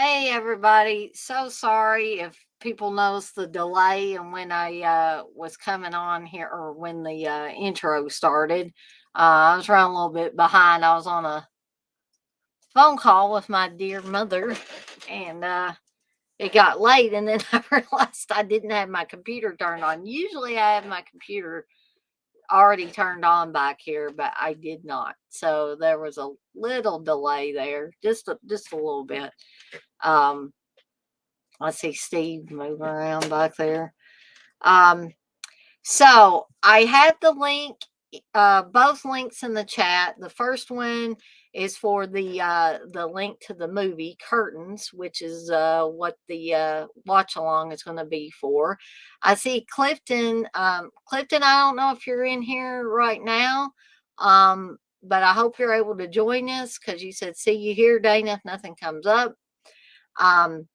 Hey everybody, so sorry if people noticed the delay and when I was coming on here or when the intro started. I was running a little bit behind. I was on a phone call with my dear mother and it got late and then I realized I didn't have my computer turned on. Usually I have my computer already turned on back here, but I did not. So there was a little delay there, just a little bit. Um, I see Steve moving around back there. Um, so I have the link, both links in the chat. The first one is for the link to the movie Curtains, which is what the watch along is going to be for. I see Clifton. Clifton, I don't know if you're in here right now, but I hope you're able to join us because you said see you here, Dana. If nothing comes up. Um,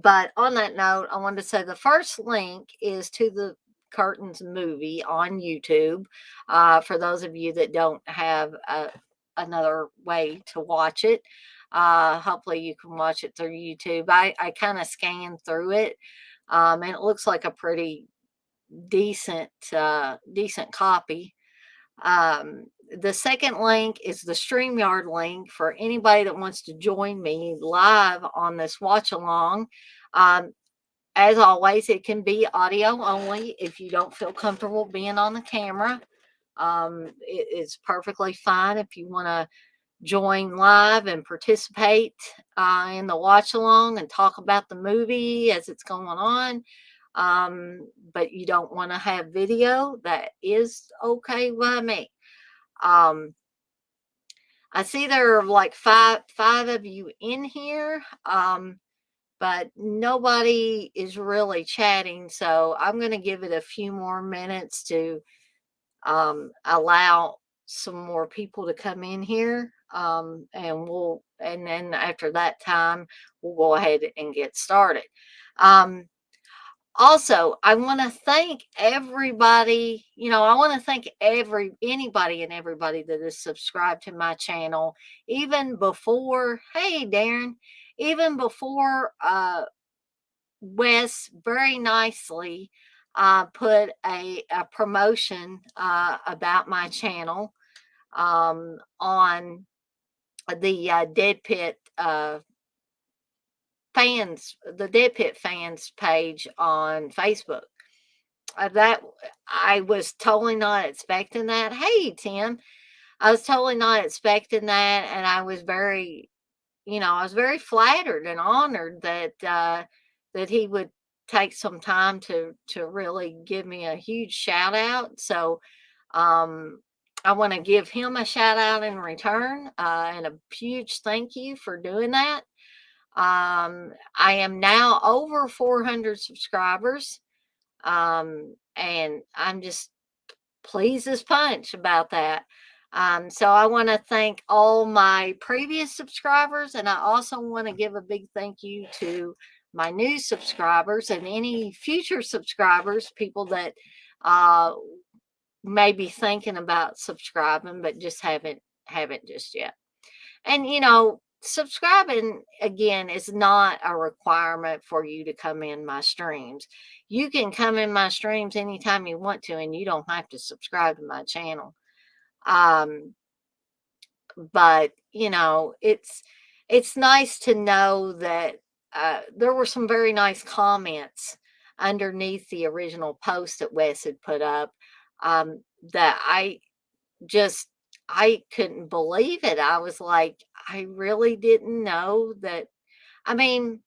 but on that note, I wanted to say the first link is to the Curtains movie on YouTube. For those of you that don't have another way to watch it, hopefully you can watch it through YouTube. I kind of scanned through it, and it looks like a pretty decent copy. The second link is the StreamYard link for anybody that wants to join me live on this watch along. Um, as always, it can be audio only if you don't feel comfortable being on the camera. It's perfectly fine if you want to join live and participate in the watch along and talk about the movie as it's going on. But you don't want to have video, that is okay by me. Um, I see there are like five of you in here, but nobody is really chatting. So I'm going to give it a few more minutes to allow some more people to come in here, and then after that time, we'll go ahead and get started. Um, Also, I want to thank everybody. I want to thank anybody and everybody that is subscribed to my channel, even before. Hey, Darren, even before Wes very nicely put a promotion about my channel on the Dead Pit the Dead Pit fans page on Facebook. That I was totally not expecting that. Hey, Tim, I was totally not expecting that, and I was very flattered and honored that he would take some time to really give me a huge shout out. So, um, I want to give him a shout out in return, and a huge thank you for doing that. I am now over 400 subscribers. And I'm just pleased as punch about that. So I want to thank all my previous subscribers, and I also want to give a big thank you to my new subscribers and any future subscribers, people that uh, may be thinking about subscribing but just haven't just yet. And subscribing again is not a requirement for you to come in my streams. You can come in my streams anytime you want to, and you don't have to subscribe to my channel. But it's nice to know that there were some very nice comments underneath the original post that Wes had put up, that just I couldn't believe it. I was like, I really didn't know that. I mean,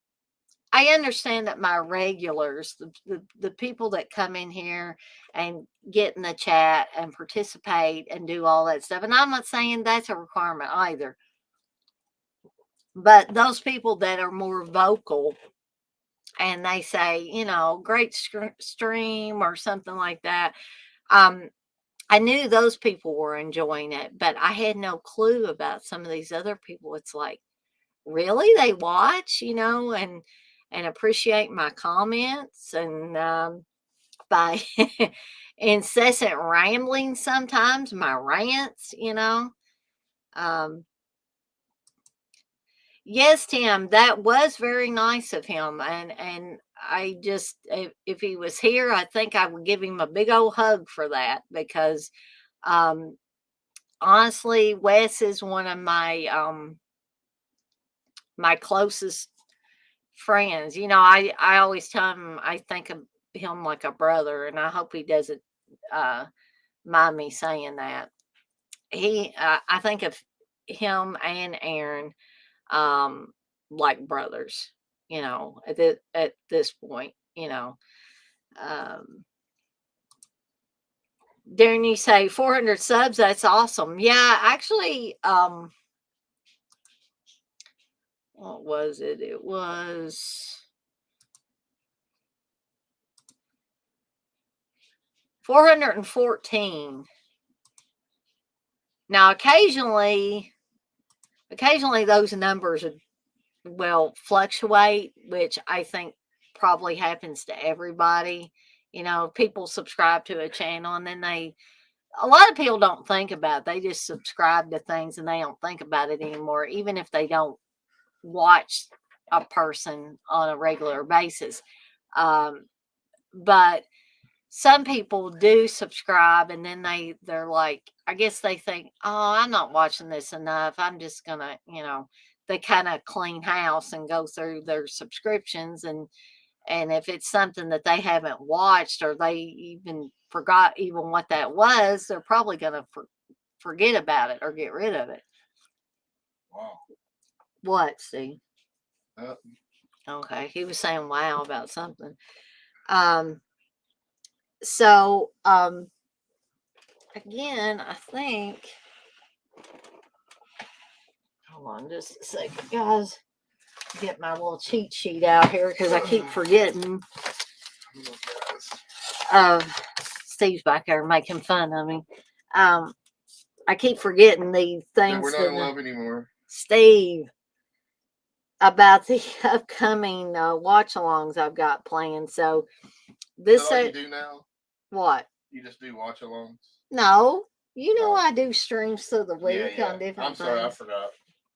I understand that my regulars, the people that come in here and get in the chat and participate and do all that stuff, and I'm not saying that's a requirement either, but those people that are more vocal and they say, great stream or something like that, um, I knew those people were enjoying it, but I had no clue about some of these other people. It's like, really? They watch, and appreciate my comments and by incessant rambling sometimes, my rants. Um Yes, Tim, that was very nice of him, and I just if he was here, I think I would give him a big old hug for that because um honestly, Wes is one of my closest friends. I always tell him I think of him like a brother, and I hope he doesn't uh mind me saying that. I think of him and Aaron um like brothers, at this point. Um Darren, you say 400 subs, that's awesome. Yeah, actually, what was it? It was 414. Now, occasionally those numbers will fluctuate, which I think probably happens to everybody. People subscribe to a channel and then a lot of people don't think about it. They just subscribe to things and they don't think about it anymore, even if they don't watch a person on a regular basis. Um, but some people do subscribe and then they're like, I guess they think, oh, I'm not watching this enough. I'm just gonna, they kind of clean house and go through their subscriptions, and if it's something that they haven't watched or they even forgot even what that was, they're probably gonna forget about it or get rid of it. Wow. What, Steve? Uh, Okay, he was saying wow about something. Um, so again, I think. Hold on just a second, guys. Get my little cheat sheet out here because I keep forgetting. Steve's back there making fun of me. I keep forgetting the things. We're not in love anymore. Steve, about the upcoming watch-alongs I've got planned. So this is that all you do now? What? You just do watch-alongs? No, I do streams through the week on different. I'm sorry, I forgot.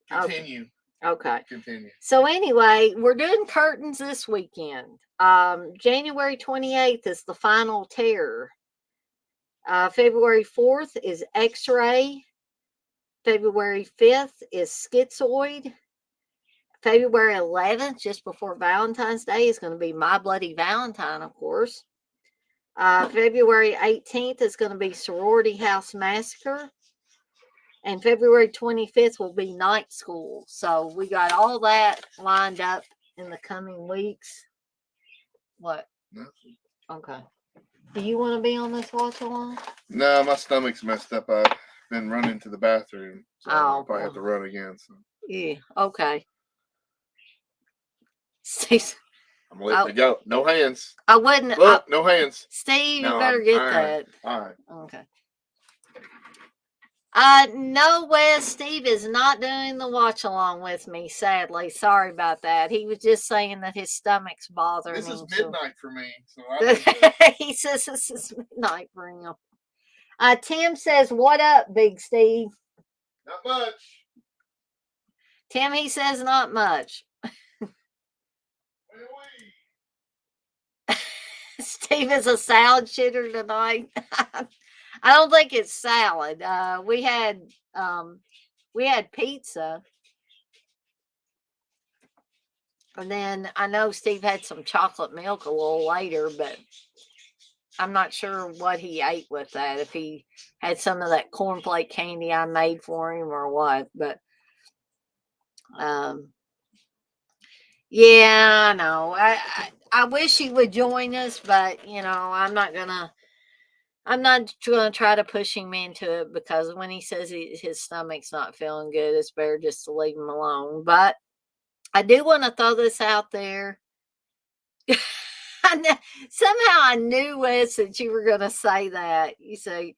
Continue. Okay. Continue. So anyway, we're doing curtains this weekend. January 28th is the final terror. February 4th is X-ray. February 5th is schizoid. February 11th, just before Valentine's Day, is going to be My Bloody Valentine, of course. February 18th is going to be Sorority House Massacre. And February 25th will be Night School. So we got all that lined up in the coming weeks. What? Nothing. Okay. Do you want to be on this watch along? No, my stomach's messed up. I've been running to the bathroom. So I'll probably have to run again. So. Yeah, okay. I'm letting it go. No hands. I wouldn't. Look, no hands. Steve, you better get that. All right. Okay. No, Wes, Steve is not doing the watch along with me, sadly. Sorry about that. He was just saying that his stomach's bothering him. This is midnight for me. So he says this is midnight for him. Tim says, what up, Big Steve? Not much. Tim, he says not much. Steve is a salad shitter tonight. I don't think it's salad. We had pizza. And then I know Steve had some chocolate milk a little later, but I'm not sure what he ate with that. If he had some of that cornflake candy I made for him or what. But yeah, I know. I wish he would join us, but I'm not gonna try to push him into it because when he says his stomach's not feeling good, it's better just to leave him alone. But I do want to throw this out there. Somehow I knew, Wes, that you were going to say that. You say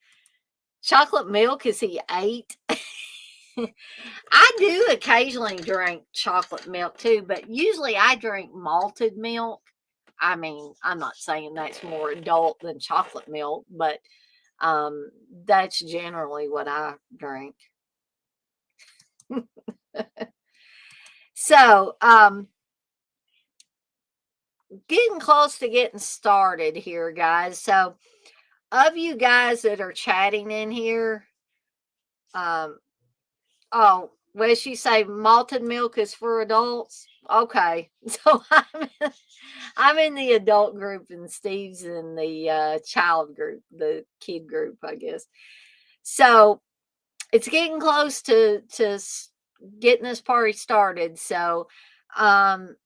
chocolate milk is he ate. I do occasionally drink chocolate milk too, but usually I drink malted milk. I mean, I'm not saying that's more adult than chocolate milk, but that's generally what I drink. So, getting close to getting started here, guys. So, of you guys that are chatting in here, um, oh, Wes, you say malted milk is for adults? Okay, so I'm in the adult group, and Steve's in the child group, the kid group, I guess. So it's getting close to getting this party started. So, um,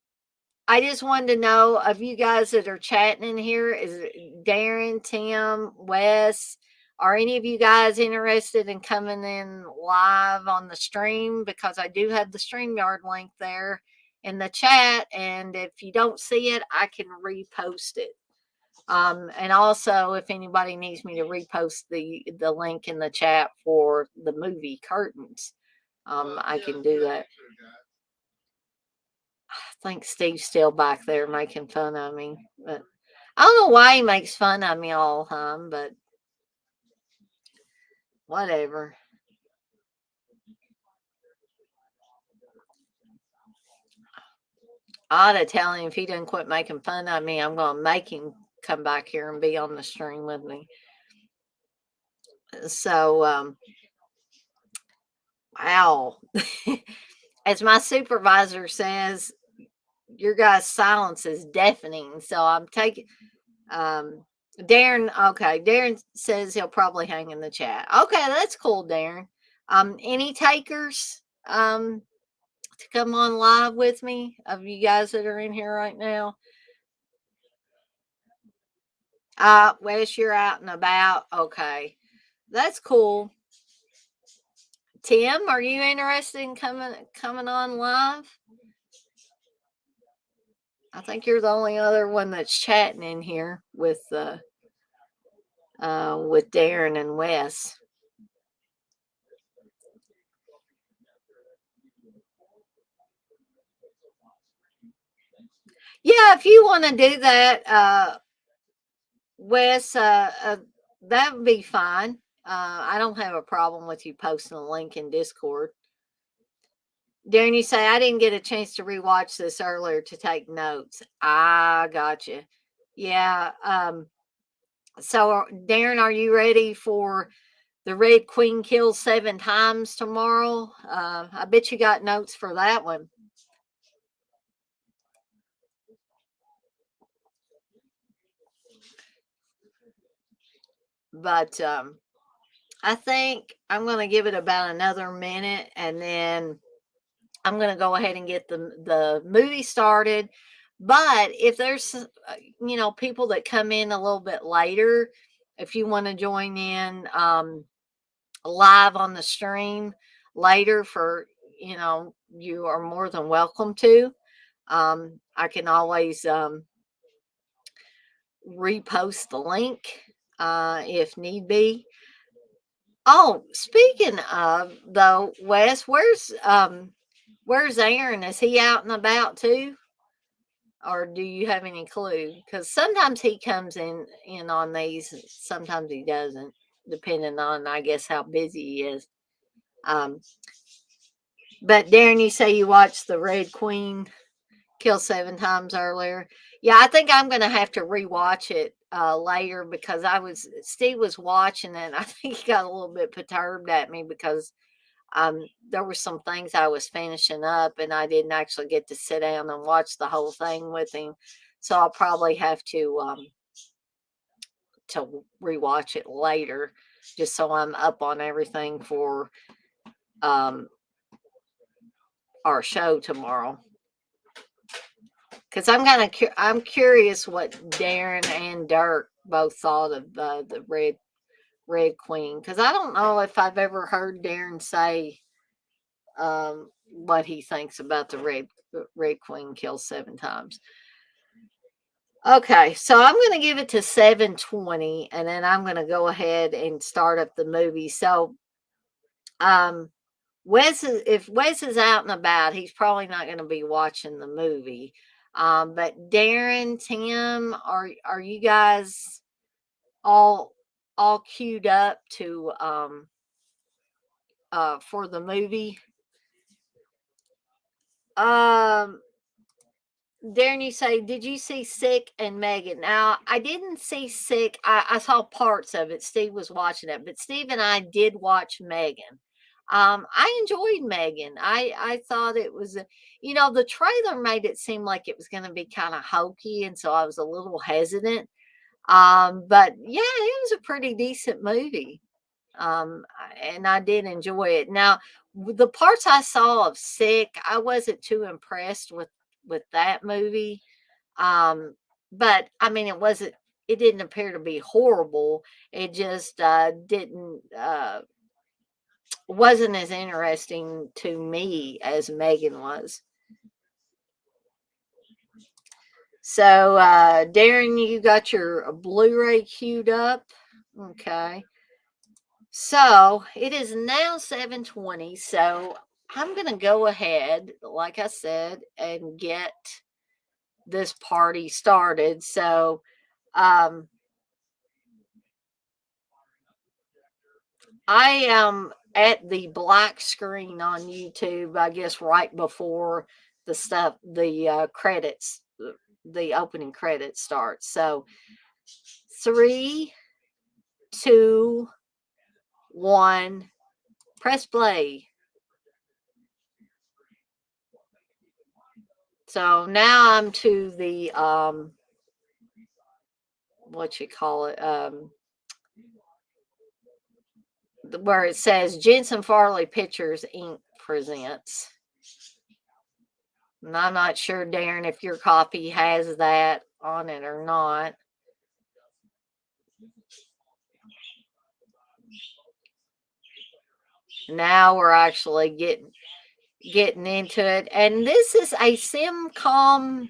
I just wanted to know of you guys that are chatting in here, is it Darren, Tim, Wes, are any of you guys interested in coming in live on the stream? Because I do have the StreamYard link there in the chat. And if you don't see it, I can repost it. And also, if anybody needs me to repost the link in the chat for the movie Curtains, I can do that. I think Steve's still back there making fun of me, but I don't know why he makes fun of me all the time, but whatever. I ought to tell him if he doesn't quit making fun of me, I'm going to make him come back here and be on the stream with me. So, wow. As my supervisor says, your guys' silence is deafening. So I'm taking, Darren, okay. Darren says he'll probably hang in the chat. Okay, that's cool, Darren. Any takers to come on live with me of you guys that are in here right now? Wes, you're out and about. Okay, that's cool. Tim, are you interested in coming on live? I think you're the only other one that's chatting in here with Darren and Wes. Yeah, if you want to do that, Wes, that would be fine. I don't have a problem with you posting a link in Discord. Darren, you say I didn't get a chance to rewatch this earlier to take notes. I got you. Yeah. So, Darren, are you ready for the Red Queen kills 7 times tomorrow? I bet you got notes for that one. But I think I'm going to give it about another minute, and then I'm going to go ahead and get the movie started. But if there's people that come in a little bit later, if you want to join in live on the stream later, for you are more than welcome to. I can always repost the link if need be. Oh, speaking of though, Wes, where's Aaron? Is he out and about too? Or do you have any clue? Because sometimes he comes in on these, sometimes he doesn't, depending on, I guess, how busy he is. But Darren, you say you watched the Red Queen kill 7 times earlier. Yeah, I think I'm gonna have to rewatch it later, because Steve was watching it. And I think he got a little bit perturbed at me because there were some things I was finishing up, and I didn't actually get to sit down and watch the whole thing with him. So I'll probably have to rewatch it later, just so I'm up on everything for um, our show tomorrow. Because I'm curious what Darren and Dirk both thought of the Red Queen. Because I don't know if I've ever heard Darren say what he thinks about the Red Queen kills 7 times. Okay, so I'm going to give it to 7:20, and then I'm going to go ahead and start up the movie. So, if Wes is out and about, he's probably not going to be watching the movie. But Darren, Tim, are you guys all queued up to for the movie? Um, Darren, you say, did you see Sick and Megan? Now, I didn't see Sick. I saw parts of it. Steve was watching it, but Steve and I did watch Megan. I enjoyed Megan. I thought it was, the trailer made it seem like it was going to be kind of hokey, and so I was a little hesitant. But yeah, it was a pretty decent movie. And I did enjoy it. Now, the parts I saw of Sick, I wasn't too impressed with that movie. But I mean, it didn't appear to be horrible. It just didn't wasn't as interesting to me as Megan was. So, Darren, you got your Blu-ray queued up. Okay. So it is now 7:20. So I'm gonna go ahead, like I said, and get this party started. So um I am at the black screen on YouTube, I guess right before the credits, the opening credits starts. So 3, 2, 1, press play. So now I'm to the what you call it, where it says Jensen Farley Pictures Inc. presents. And I'm not sure, Darren, if your copy has that on it or not. Now we're actually getting into it. And this is a Simcom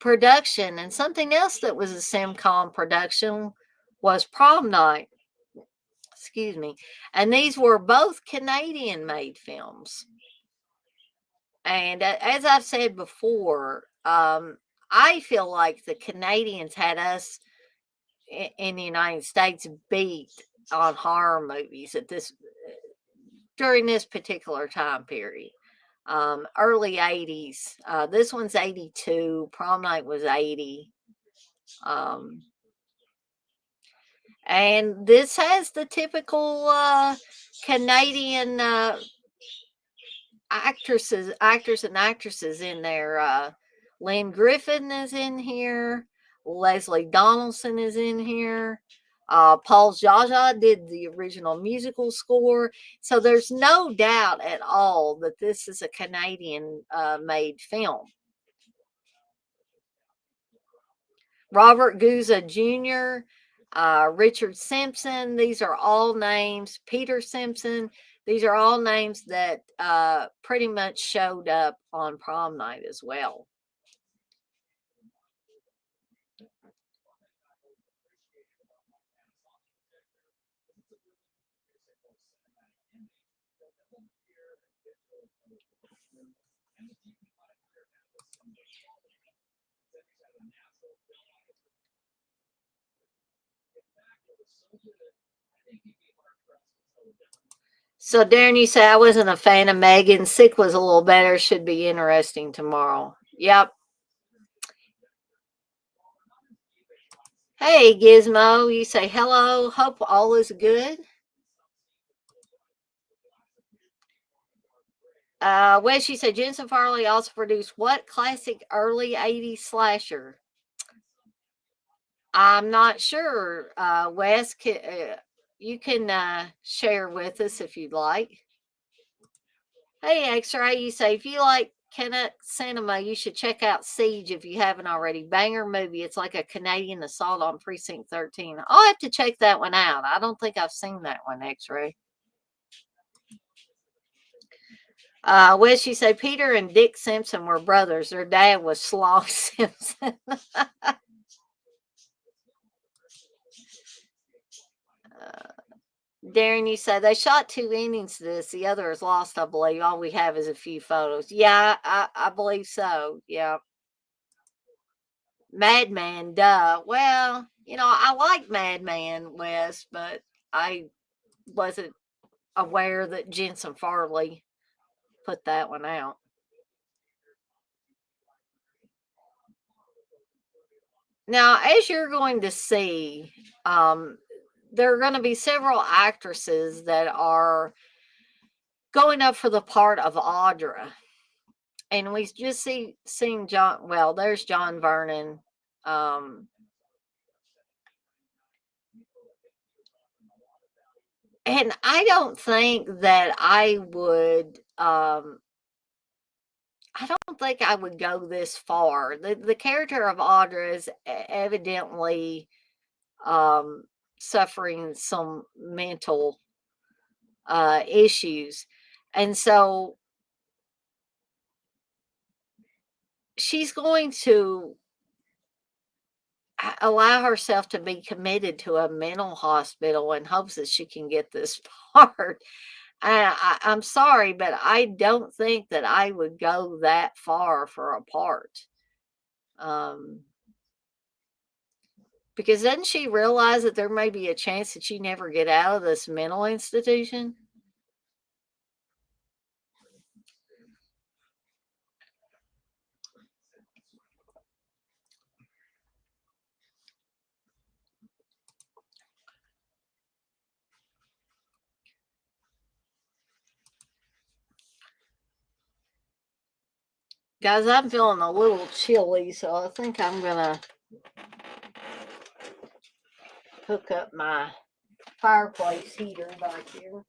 production. And something else that was a Simcom production was Prom Night. Excuse me. And these were both Canadian made films. And as I've said before, I feel like the Canadians had us in the United States beat on horror movies at this during this particular time period. Early 80s. This one's 82. Prom Night was 80. Um, and this has the typical Canadian actors and actresses in there. Lynn Griffin is in here. Leslie Donaldson is in here. Paul Jaja did the original musical score. So there's no doubt at all that this is a Canadian made film. Robert Guza Jr., Richard Simpson, these are all names. Peter Simpson, these are all names that pretty much showed up on Prom Night as well. So, Darren, you say I wasn't a fan of Megan. Sick was a little better. Should be interesting tomorrow. Yep. Hey, Gizmo, you say hello. Hope all is good. Wes, you said Jensen Farley also produced what classic early 80s slasher? I'm not sure. Wes, you can share with us if you'd like. Hey, X-Ray, you say if you like Canuck cinema, you should check out Siege if you haven't already. Banger movie. It's like a Canadian assault on Precinct 13. I'll have to check that one out. I don't think I've seen that one, X-Ray. Wes, you say Peter and Dick Simpson were brothers. Their dad was Slog Simpson. Darren, you say they shot 2 innings to this. The other is lost, I believe. All we have is a few photos. Yeah, I believe so. Yeah. Madman, duh. Well, I like Madman, Wes, but I wasn't aware that Jensen Farley put that one out. Now, as you're going to see, there are going to be several actresses that are going up for the part of Audra. And we just seen John. Well, there's John Vernon. Um, and I don't think that I would. I don't think I would go this far. The character of Audra is evidently um, suffering some mental issues, and so she's going to allow herself to be committed to a mental hospital in hopes that she can get this part. I'm sorry, but I don't think that I would go that far for a part. Um, because doesn't she realize that there may be a chance that she never get out of this mental institution? Guys, I'm feeling a little chilly, so I think I'm gonna hook up my fireplace heater back here.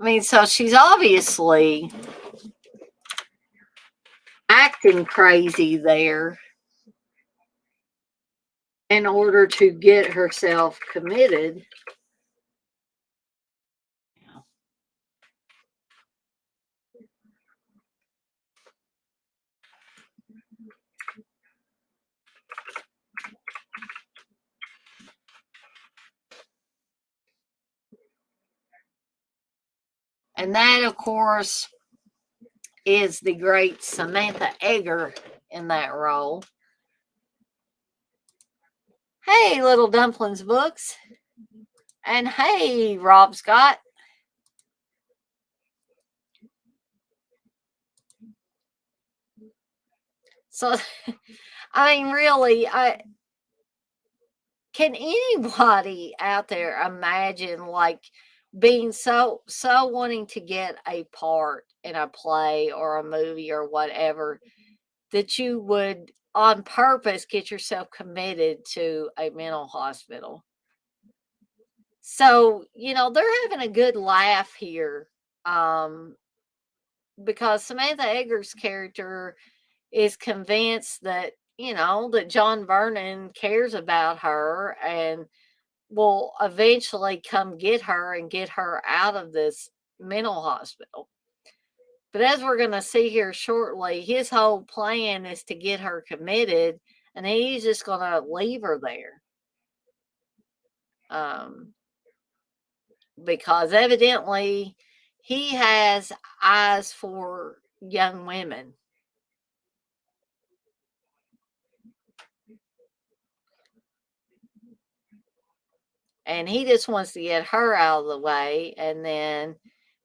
I mean, so she's obviously acting crazy there in order to get herself committed. And that, of course, is the great Samantha Egger in that role. Hey, Little Dumplings Books. And hey, Rob Scott. So, I mean, really, can anybody out there imagine like being so wanting to get a part in a play or a movie or whatever that you would on purpose get yourself committed to a mental hospital? So, they're having a good laugh here. Um, because Samantha Egger's character is convinced that, that John Vernon cares about her and will eventually come get her and get her out of this mental hospital. But as we're going to see here shortly, his whole plan is to get her committed, and he's just going to leave her there. Because evidently he has eyes for young women. And he just wants to get her out of the way, and then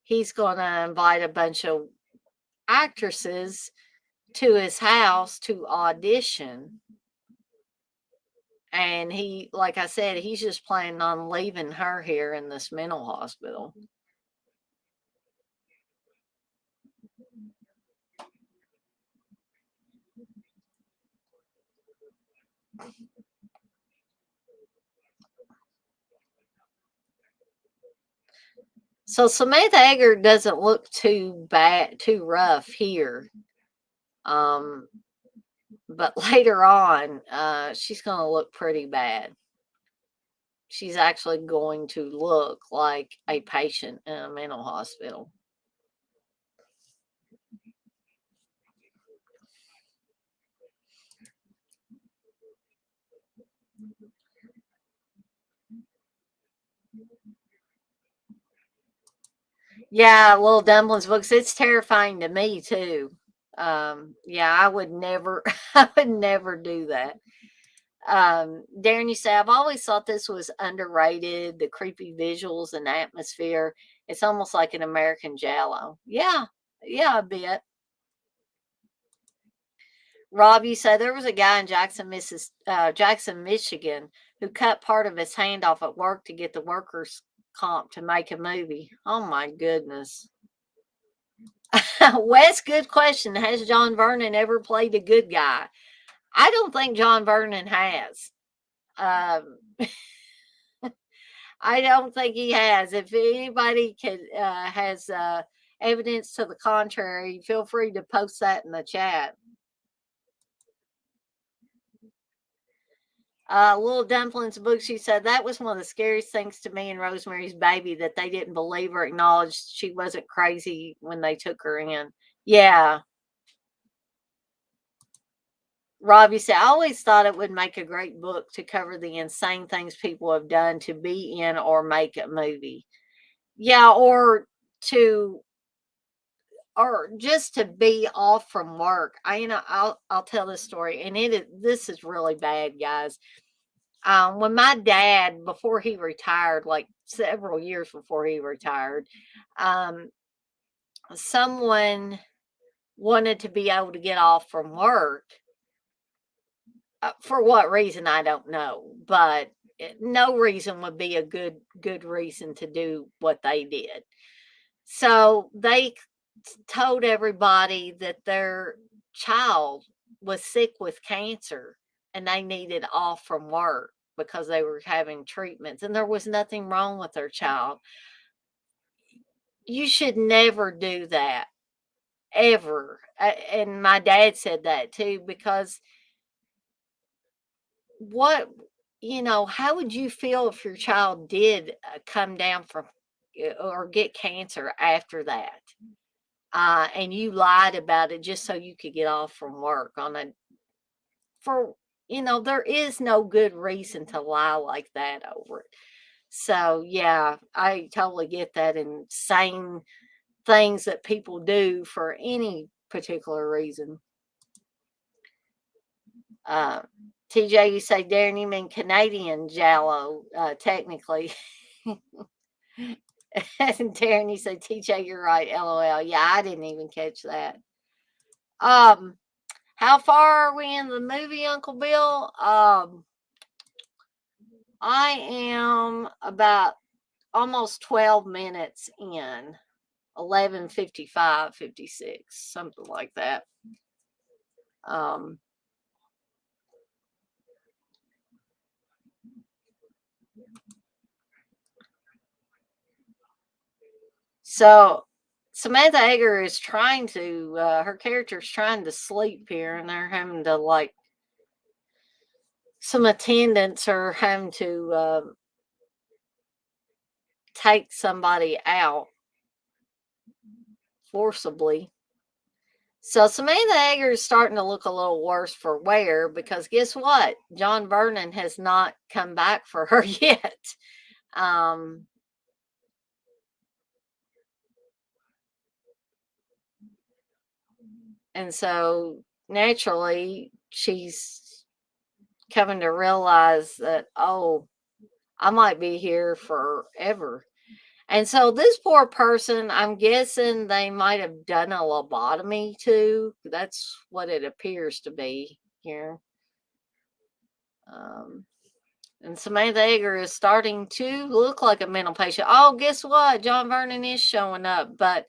he's going to invite a bunch of actresses to his house to audition. And he, like I said, he's just planning on leaving her here in this mental hospital. So Samantha Egger doesn't look too bad, too rough here. But later on, she's going to look pretty bad. she's actually going to look like a patient in a mental hospital. Yeah, Little Dumplings books. It's terrifying to me too. Yeah, I would never, I would never do that. Darren, you say, I've always thought this was underrated. The creepy visuals and atmosphere. It's almost like an American Giallo. Yeah, yeah, a bit. Rob, you say there was a guy in Jackson, Michigan, who cut part of his hand off at work to get the workers' comp to make a movie. Oh my goodness. Wes, good question. Has John Vernon ever played a good guy? I don't think John Vernon has. Um, I don't think he has. If anybody has evidence to the contrary, feel free to post that in the chat. Little Dumplings book, she said that was one of the scariest things to me in Rosemary's Baby, that they didn't believe or acknowledge she wasn't crazy when they took her in. Yeah. Robbie said, I always thought it would make a great book to cover the insane things people have done to be in or make a movie. Yeah, to or just to be off from work. I'll tell this story, and this is really bad, guys. When my dad, before he retired, like several years before he retired, um, someone wanted to be able to get off from work. For what reason, I don't know, but no reason would be a good reason to do what they did. So they told everybody that their child was sick with cancer and they needed off from work because they were having treatments, and there was nothing wrong with their child. You should never do that, ever. And my dad said that too, because what, how would you feel if your child did come down from or get cancer after that? And you lied about it just so you could get off from work for, there is no good reason to lie like that over it. So yeah, I totally get that. Insane things that people do for any particular reason. Uh, TJ, you say, Darren, you mean Canadian Jallo, technically. Darren, you say, TJ, you're right, LOL. Yeah, I didn't even catch that. How far are we in the movie, Uncle Bill? I am about almost 12 minutes in, 11:55, 56, something like that. Um, so Samantha Egger is trying to, her character is trying to sleep here, and they're having to, like, some attendants are having to take somebody out forcibly. So Samantha Egger is starting to look a little worse for wear, because guess what? John Vernon has not come back for her yet. Um, and so naturally, she's coming to realize that, oh, I might be here forever. And so this poor person, I'm guessing they might have done a lobotomy too. That's what it appears to be here. Um, and Samantha Egger is starting to look like a mental patient. Oh, guess what? John Vernon is showing up, but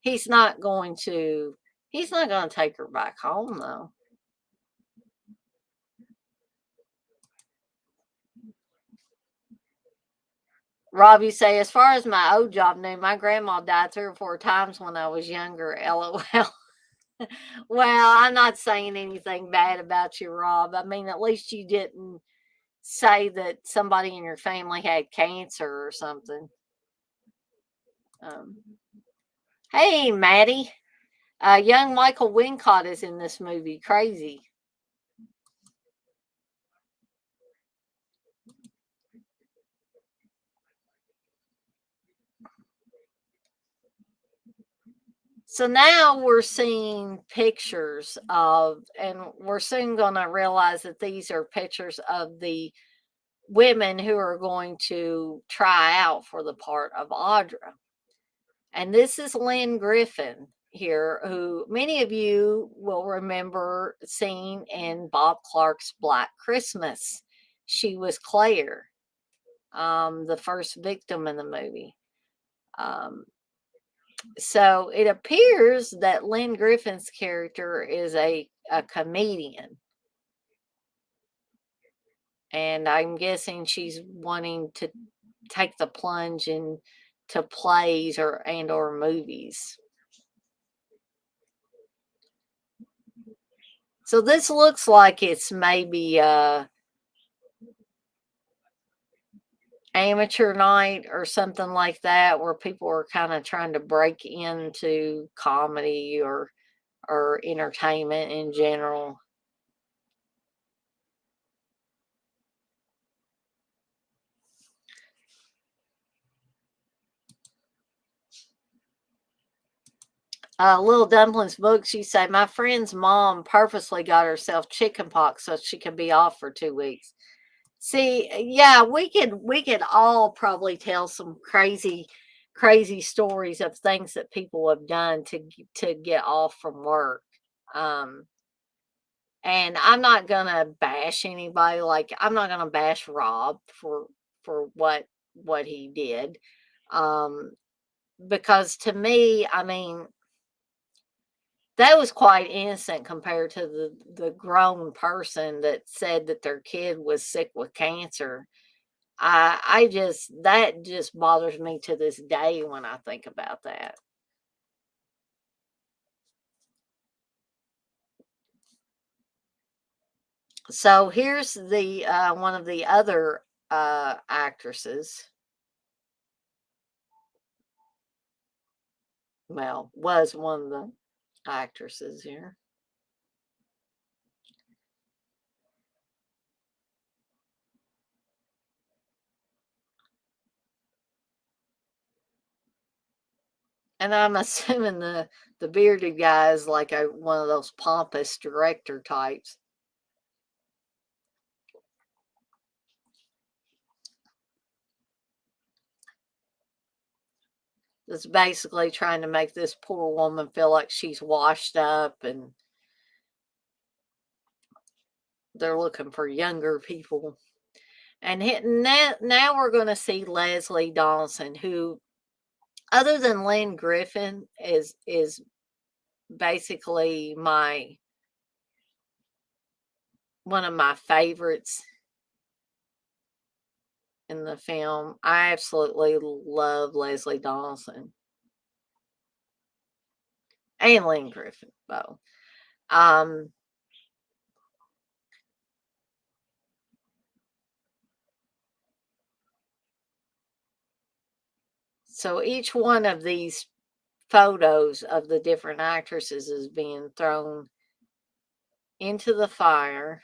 he's not going to. He's not going to take her back home, though. Rob, you say, as far as my old job knew, my grandma died 3 or 4 times when I was younger. LOL. Well, I'm not saying anything bad about you, Rob. I mean, at least you didn't say that somebody in your family had cancer or something. Hey, Maddie. Young Michael Wincott is in this movie. Crazy. So now we're seeing pictures of, and we're soon going to realize that these are pictures of the women who are going to try out for the part of Audra. And this is Lynn Griffin here, who many of you will remember seeing in Bob Clark's Black Christmas. She was Claire, the first victim in the movie. So it appears that Lynn Griffin's character is a comedian. And I'm guessing she's wanting to take the plunge into plays or movies. So this looks like it's maybe amateur night or something like that, where people are kind of trying to break into comedy or entertainment in general. Little Dumplings book, she said, my friend's mom purposely got herself chicken pox so she could be off for 2 weeks. See, yeah, we could all probably tell some crazy stories of things that people have done to get off from work. And I'm not gonna bash anybody. Like, I'm not gonna bash Rob for what he did, um, because to me, I mean, that was quite innocent compared to the grown person that said that their kid was sick with cancer. I just, that just bothers me to this day when I think about that. So here's the one of the other actresses. Well, was one of the actresses here. And I'm assuming the bearded guy is like one of those pompous director types. That's basically trying to make this poor woman feel like she's washed up, and they're looking for younger people. And now we're going to see Leslie Dawson, who, other than Lynn Griffin, is basically one of my favorites in the film. I absolutely love Leslie Dawson and Lynn Griffin both. So each one of these photos of the different actresses is being thrown into the fire.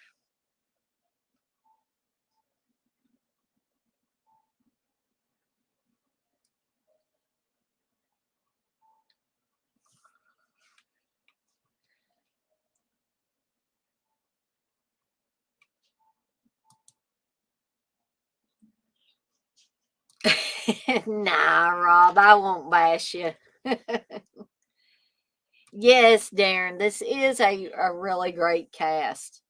Nah, Rob, I won't bash you. Yes, Darren, this is a really great cast.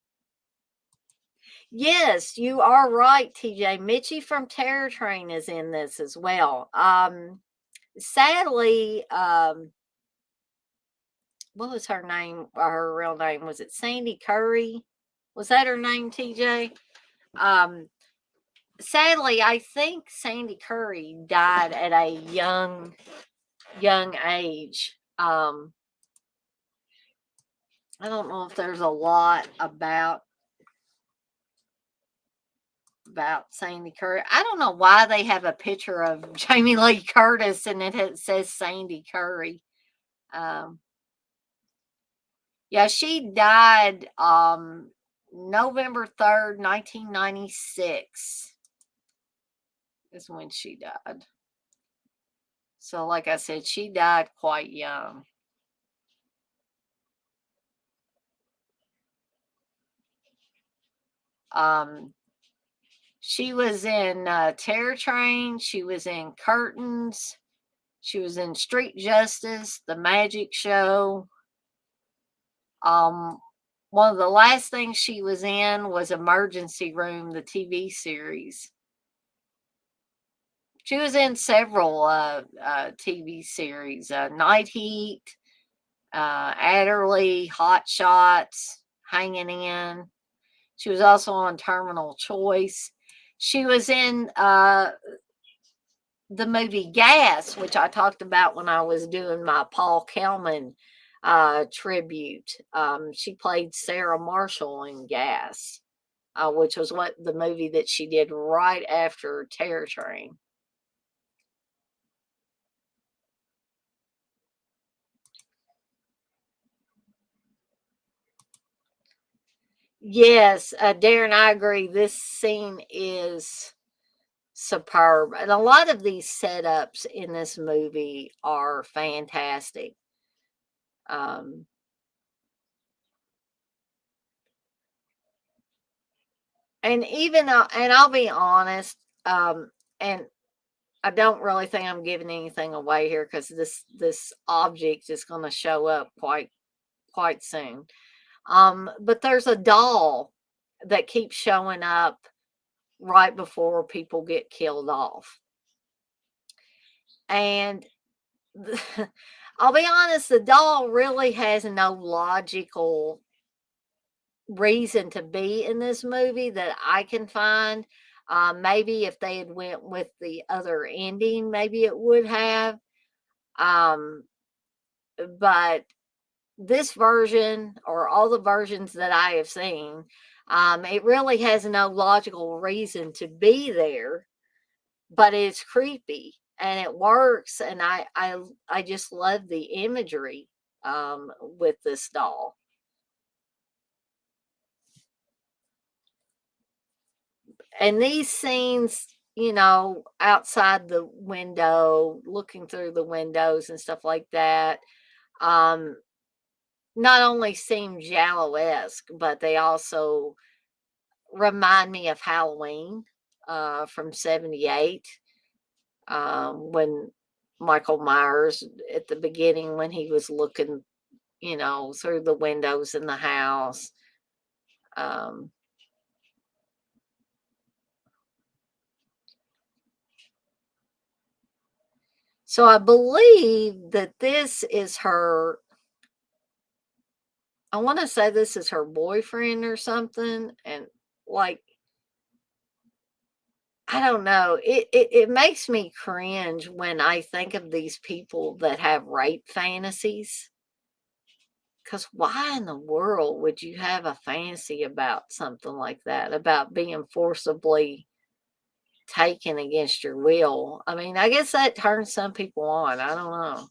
Yes, you are right, TJ. Mitchie from Terror Train is in this as well. Sadly, what was her name? Her real name, was it Sandy Curry? Was that her name, TJ? Um, Sadly, I think Sandy Curry died at a young age. I don't know if there's a lot about about Sandy Curry. I don't know why they have a picture of Jamie Lee Curtis and it says Sandy Curry. Yeah, she died November 3rd, 1996 is when she died. So like I said, she died quite young. She was in Terror Train. She was in Curtains. She was in Street Justice, The Magic Show. One of the last things she was in was Emergency Room, the TV series. She was in several TV series, Night Heat, Adderley, Hot Shots, Hanging In. She was also on Terminal Choice. She was in the movie Gas, which I talked about when I was doing my Paul Kelman tribute. She played Sarah Marshall in Gas, which was what the movie that she did right after Terror Train. Yes, Darren, I agree. This scene is superb. And a lot of these setups in this movie are fantastic. And even, and I'll be honest, and I don't really think I'm giving anything away here because this object is going to show up quite soon. But there's a doll that keeps showing up right before people get killed off. And I'll be honest, the doll really has no logical reason to be in this movie that I can find. Maybe if they had went with the other ending, maybe it would have. But this version, or all the versions that I have seen, it really has no logical reason to be there, but it's creepy and it works. And I just love the imagery with this doll. And these scenes, outside the window, looking through the windows and stuff like that, not only seem Giallo-esque, but they also remind me of Halloween from 78, when Michael Myers, at the beginning, when he was looking, through the windows in the house. So I believe that this is her, I want to say this is her boyfriend or something. And like, I don't know. It makes me cringe when I think of these people that have rape fantasies. Because why in the world would you have a fantasy about something like that? About being forcibly taken against your will? I mean, I guess that turns some people on. I don't know.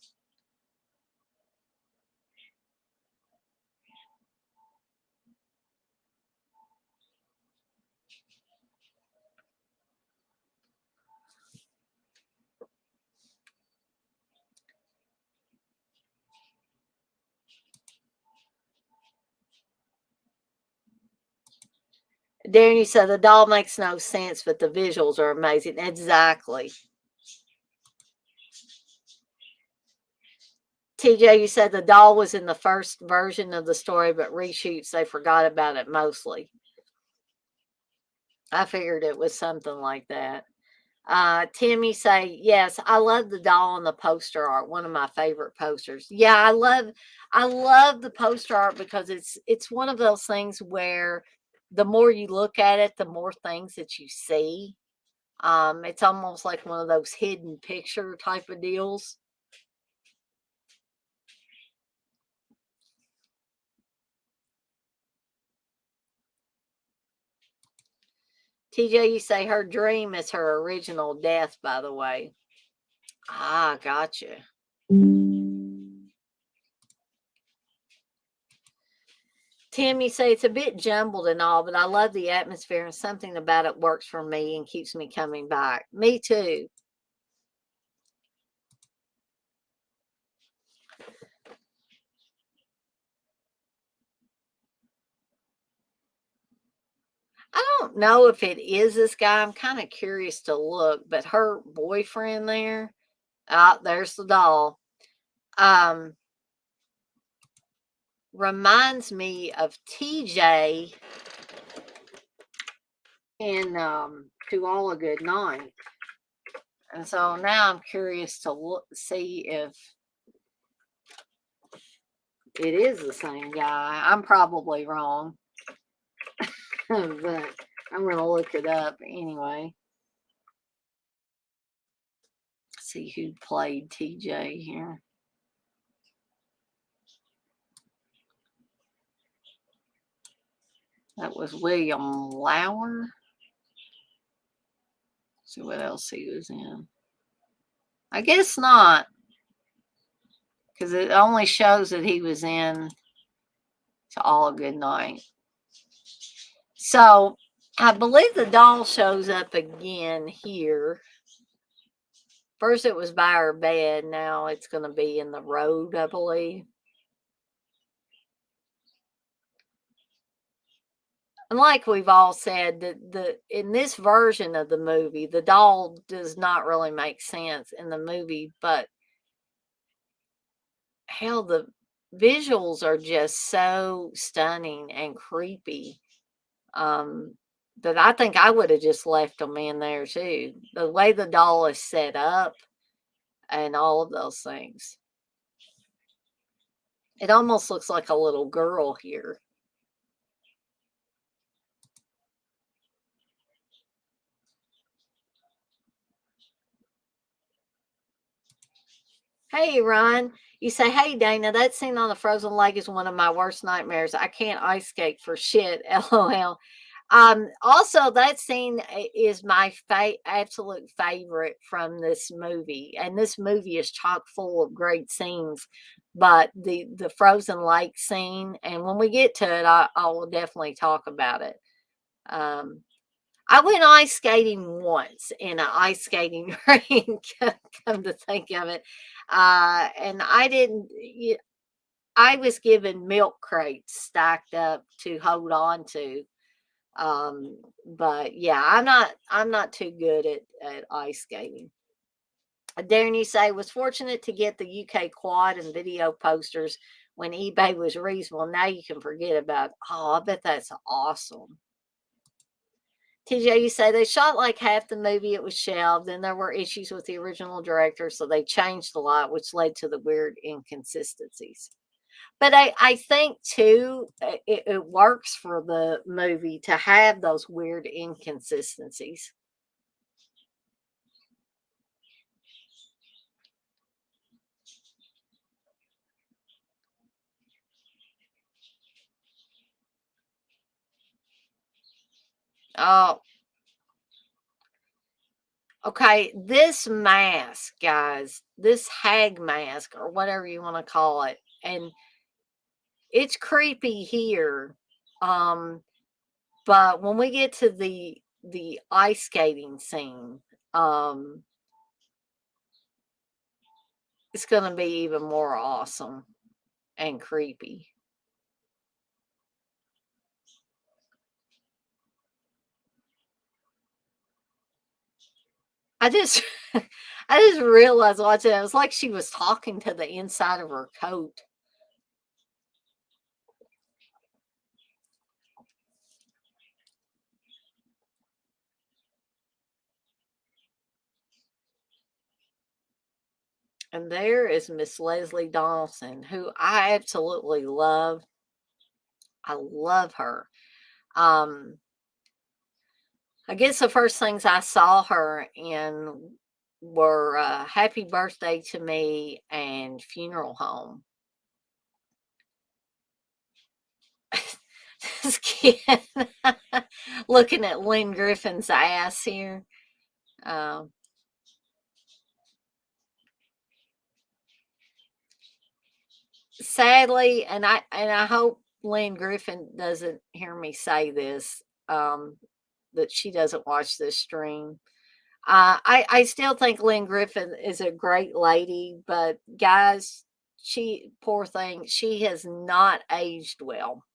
Darren, you said the doll makes no sense, but the visuals are amazing. Exactly. TJ, you said the doll was in the first version of the story, but reshoots, they forgot about it mostly. I figured it was something like that. Timmy say, yes, I love the doll on the poster art. One of my favorite posters. Yeah, I love the poster art because it's one of those things where the more you look at it, the more things that you see. It's almost like one of those hidden picture type of deals. TJ, you say her dream is her original death, by the way. Ah, gotcha. Tim, you say it's a bit jumbled and all, but I love the atmosphere and something about it works for me and keeps me coming back. Me too. I don't know if it is this guy. I'm kind of curious to look, but her boyfriend there, there's the doll. Reminds me of TJ in To All a Good Night. And so now I'm curious to see if it is the same guy. I'm probably wrong, but I'm going to look it up anyway. See who played TJ here. That was William Lauer. See what else he was in. I guess not, because it only shows that he was in To All a Good Night. So I believe the doll shows up again here. First it was by her bed. Now it's going to be in the road, I believe. And like we've all said, in this version of the movie, the doll does not really make sense in the movie, but hell, the visuals are just so stunning and creepy that I think I would have just left them in there too. The way the doll is set up and all of those things. It almost looks like a little girl here. Hey, Ron. You say, hey, Dana, that scene on the frozen lake is one of my worst nightmares. I can't ice skate for shit. LOL. Also, that scene is my absolute favorite from this movie. And this movie is chock full of great scenes. But the frozen lake scene, and when we get to it, I will definitely talk about it. I went ice skating once in an ice skating rink, come to think of it. And I didn't, I was given milk crates stacked up to hold on to. But yeah, I'm not too good at ice skating. Darren, you say, was fortunate to get the UK quad and video posters when eBay was reasonable. Now you can forget about it. Oh, I bet that's awesome. TJ, you say they shot like half the movie, it was shelved. Then there were issues with the original director, so they changed a lot, which led to the weird inconsistencies. But I think too, it works for the movie to have those weird inconsistencies. Oh, okay. This mask, guys, this hag mask or whatever you want to call it, and it's creepy here. But when we get to the ice skating scene, it's going to be even more awesome and creepy. I just I just realized watching it, it was like she was talking to the inside of her coat. And there is Miss Leslie Donaldson, who I absolutely love. I love her. Um, I guess the first things I saw her in were Happy Birthday to Me and Funeral Home. Just kidding. looking at Lynn Griffin's ass here. Um, Sadly, and I hope Lynn Griffin doesn't hear me say this, that she doesn't watch this stream. I still think Lynn Griffin is a great lady, but guys, she, poor thing, she has not aged well.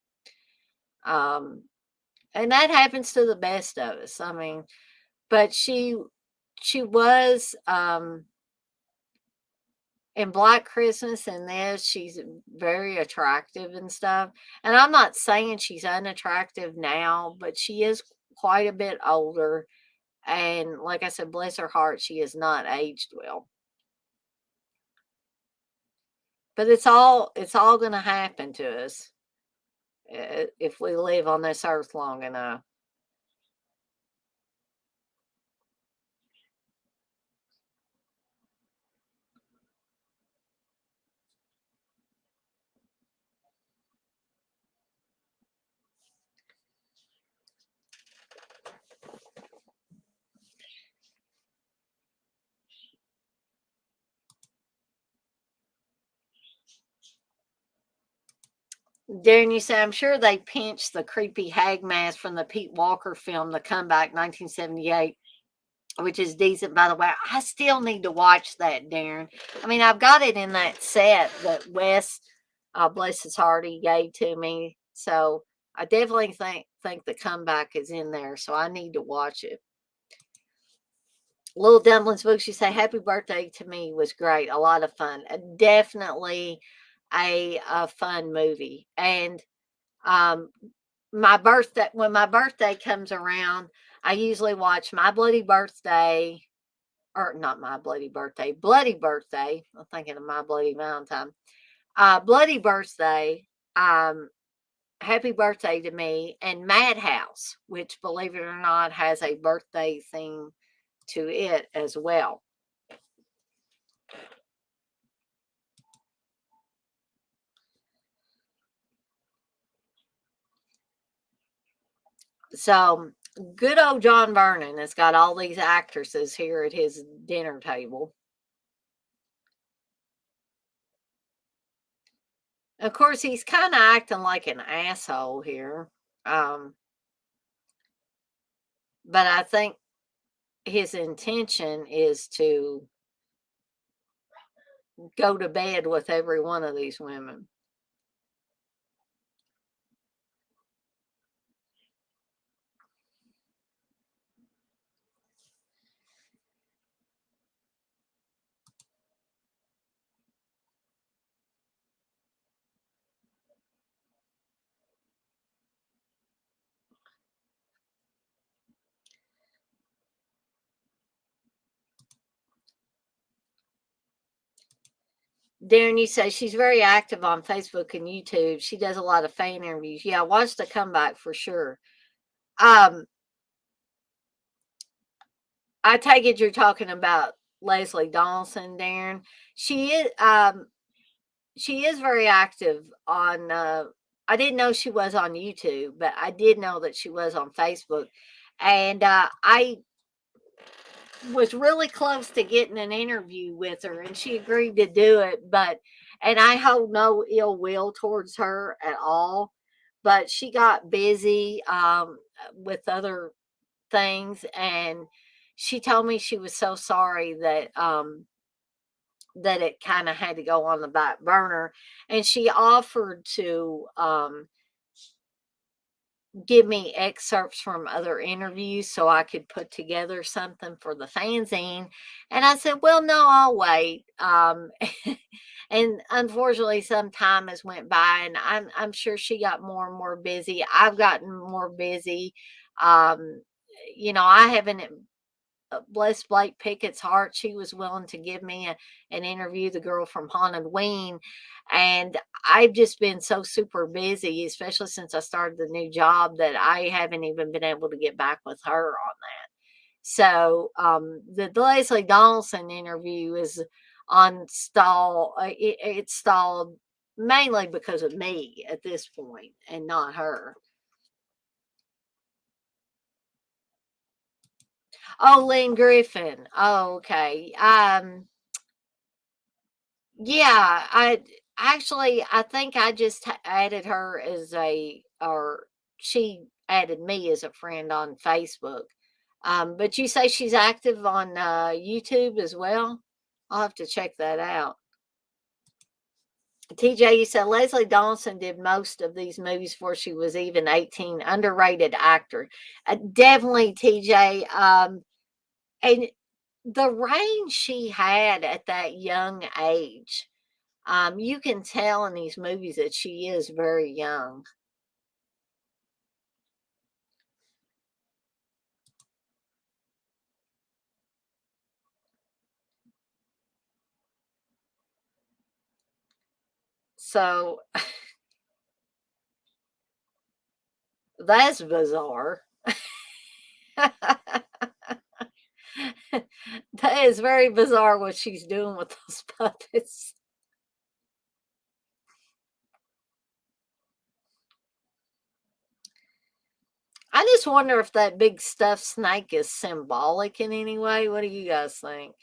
Um, and that happens to the best of us. I mean, but she was in Black Christmas and this, she's very attractive and stuff. And I'm not saying she's unattractive now, but she is quite a bit older. And like I said, bless her heart, she has not aged well. But it's all going to happen to us if we live on this earth long enough. Darren, you say, I'm sure they pinched the creepy hag mask from the Pete Walker film, The Comeback, 1978, which is decent, by the way. I still need to watch that, Darren. I mean, I've got it in that set that Wes, bless his heart, he gave to me. So I definitely think The Comeback is in there. So I need to watch it. Little Dumplings Books, you say, happy birthday to me was great. A lot of fun. Definitely a fun movie. And um, when my birthday comes around, I usually watch My Bloody Birthday, or not My Bloody Birthday, Bloody Birthday. I'm thinking of My Bloody Valentine. Bloody Birthday, um, Happy Birthday to Me, and Madhouse, which, believe it or not, has a birthday theme to it as well. So good old John Vernon has got all these actresses here at his dinner table. Of course, he's kind of acting like an asshole here. Um, but I think his intention is to go to bed with every one of these women. Darren, you say she's very active on Facebook and YouTube. She does a lot of fan interviews. Yeah, watch The Comeback for sure. Um, I take it you're talking about Leslie Donaldson, Darren. She is she is very active on. I didn't know she was on YouTube, but I did know that she was on Facebook, and I was really close to getting an interview with her, and she agreed to do it. And I hold no ill will towards her at all, but she got busy with other things, and she told me she was so sorry that it kind of had to go on the back burner, and she offered to give me excerpts from other interviews so I could put together something for the fanzine. And I said, well, no, I'll wait. And unfortunately, some time has went by, and I'm sure she got more and more busy. I've gotten more busy. Um, I haven't. Bless Blake Pickett's heart, she was willing to give me an interview, the girl from Haunted Ween. And I've just been so super busy, especially since I started the new job, that I haven't even been able to get back with her on that. So the Leslie Donaldson interview is on stall. It's stalled mainly because of me at this point and not her. Oh, Lynn Griffin. Oh, okay. Yeah, I think I just added her as or she added me as a friend on Facebook. But you say she's active on YouTube as well? I'll have to check that out. TJ, you said Leslie Dawson did most of these movies before she was even 18. Underrated actor. Definitely, TJ. And the range she had at that young age, you can tell in these movies that she is very young. So that's bizarre. That is very bizarre what she's doing with those puppets. I just wonder if that big stuffed snake is symbolic in any way. What do you guys think?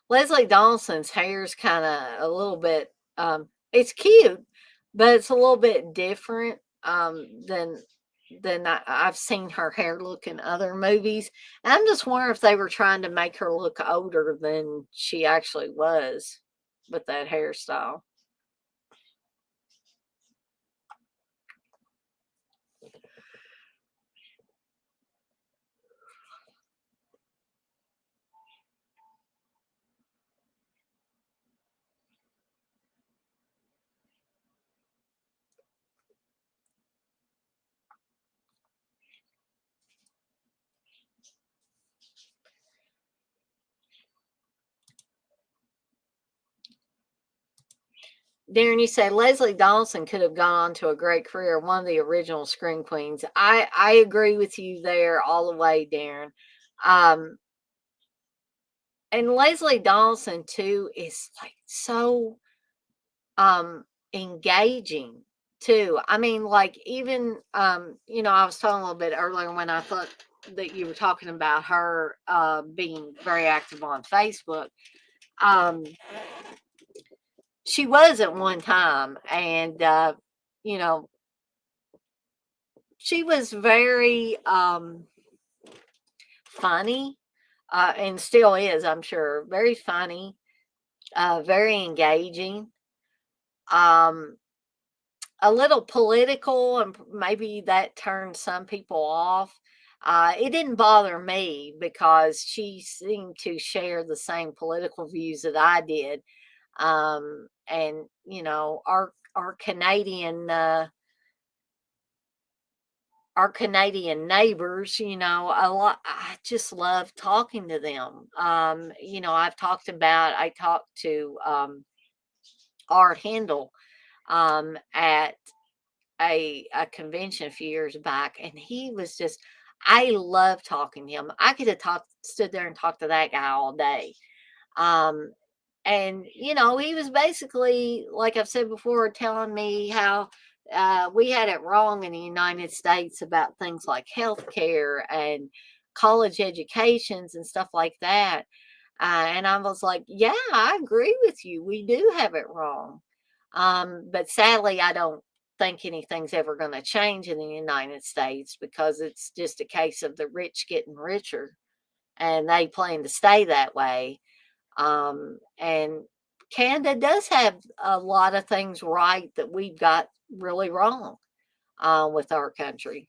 Leslie Dawson's hair is kind of a little bit, it's cute, but it's a little bit different than I've seen her hair look in other movies. And I'm just wondering if they were trying to make her look older than she actually was with that hairstyle. Darren, you say Leslie Dawson could have gone on to a great career, one of the original screen queens. I agree with you there all the way, Darren. Um, and Leslie Dawson too is like so um engaging too. I mean, like even I was talking a little bit earlier when I thought that you were talking about her being very active on Facebook. Um she was at one time, and you know she was very funny, and still is, I'm sure, very funny, very engaging, um a little political, and maybe that turned some people off. It didn't bother me because she seemed to share the same political views that I did. And our Canadian neighbors, a lot. I just love talking to them. I talked to Art Hindle at a convention a few years back, and he was just. I love talking to him. I could have stood there and talked to that guy all day. Um, and he was basically, like I've said before, telling me how we had it wrong in the United States about things like healthcare and college educations and stuff like that. And I was like, yeah, I agree with you. We do have it wrong. But sadly, I don't think anything's ever going to change in the United States, because it's just a case of the rich getting richer, and they plan to stay that way. And Canada does have a lot of things right that we've got really wrong with our country.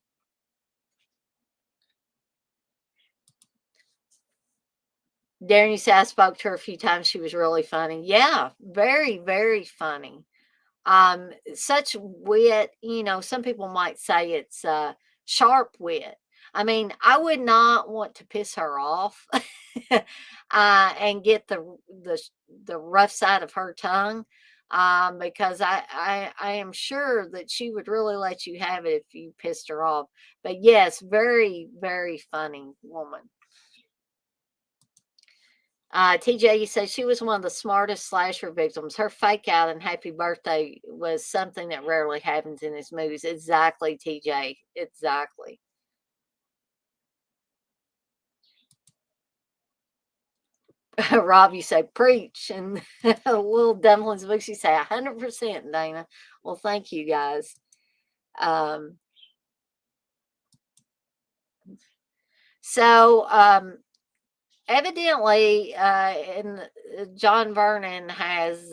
Darren, you said I spoke to her a few times. She was really funny. Yeah, very, very funny. Such wit. Some people might say it's sharp wit. I mean, I would not want to piss her off and get the rough side of her tongue, because I am sure that she would really let you have it if you pissed her off. But yes, very, very funny woman. TJ said she was one of the smartest slasher victims. Her fake out and happy birthday was something that rarely happens in his movies. Exactly, TJ. Exactly. Rob, you say preach, and little dumplings books, you say 100%, Dana. Well, thank you guys. Um, so evidently, John Vernon has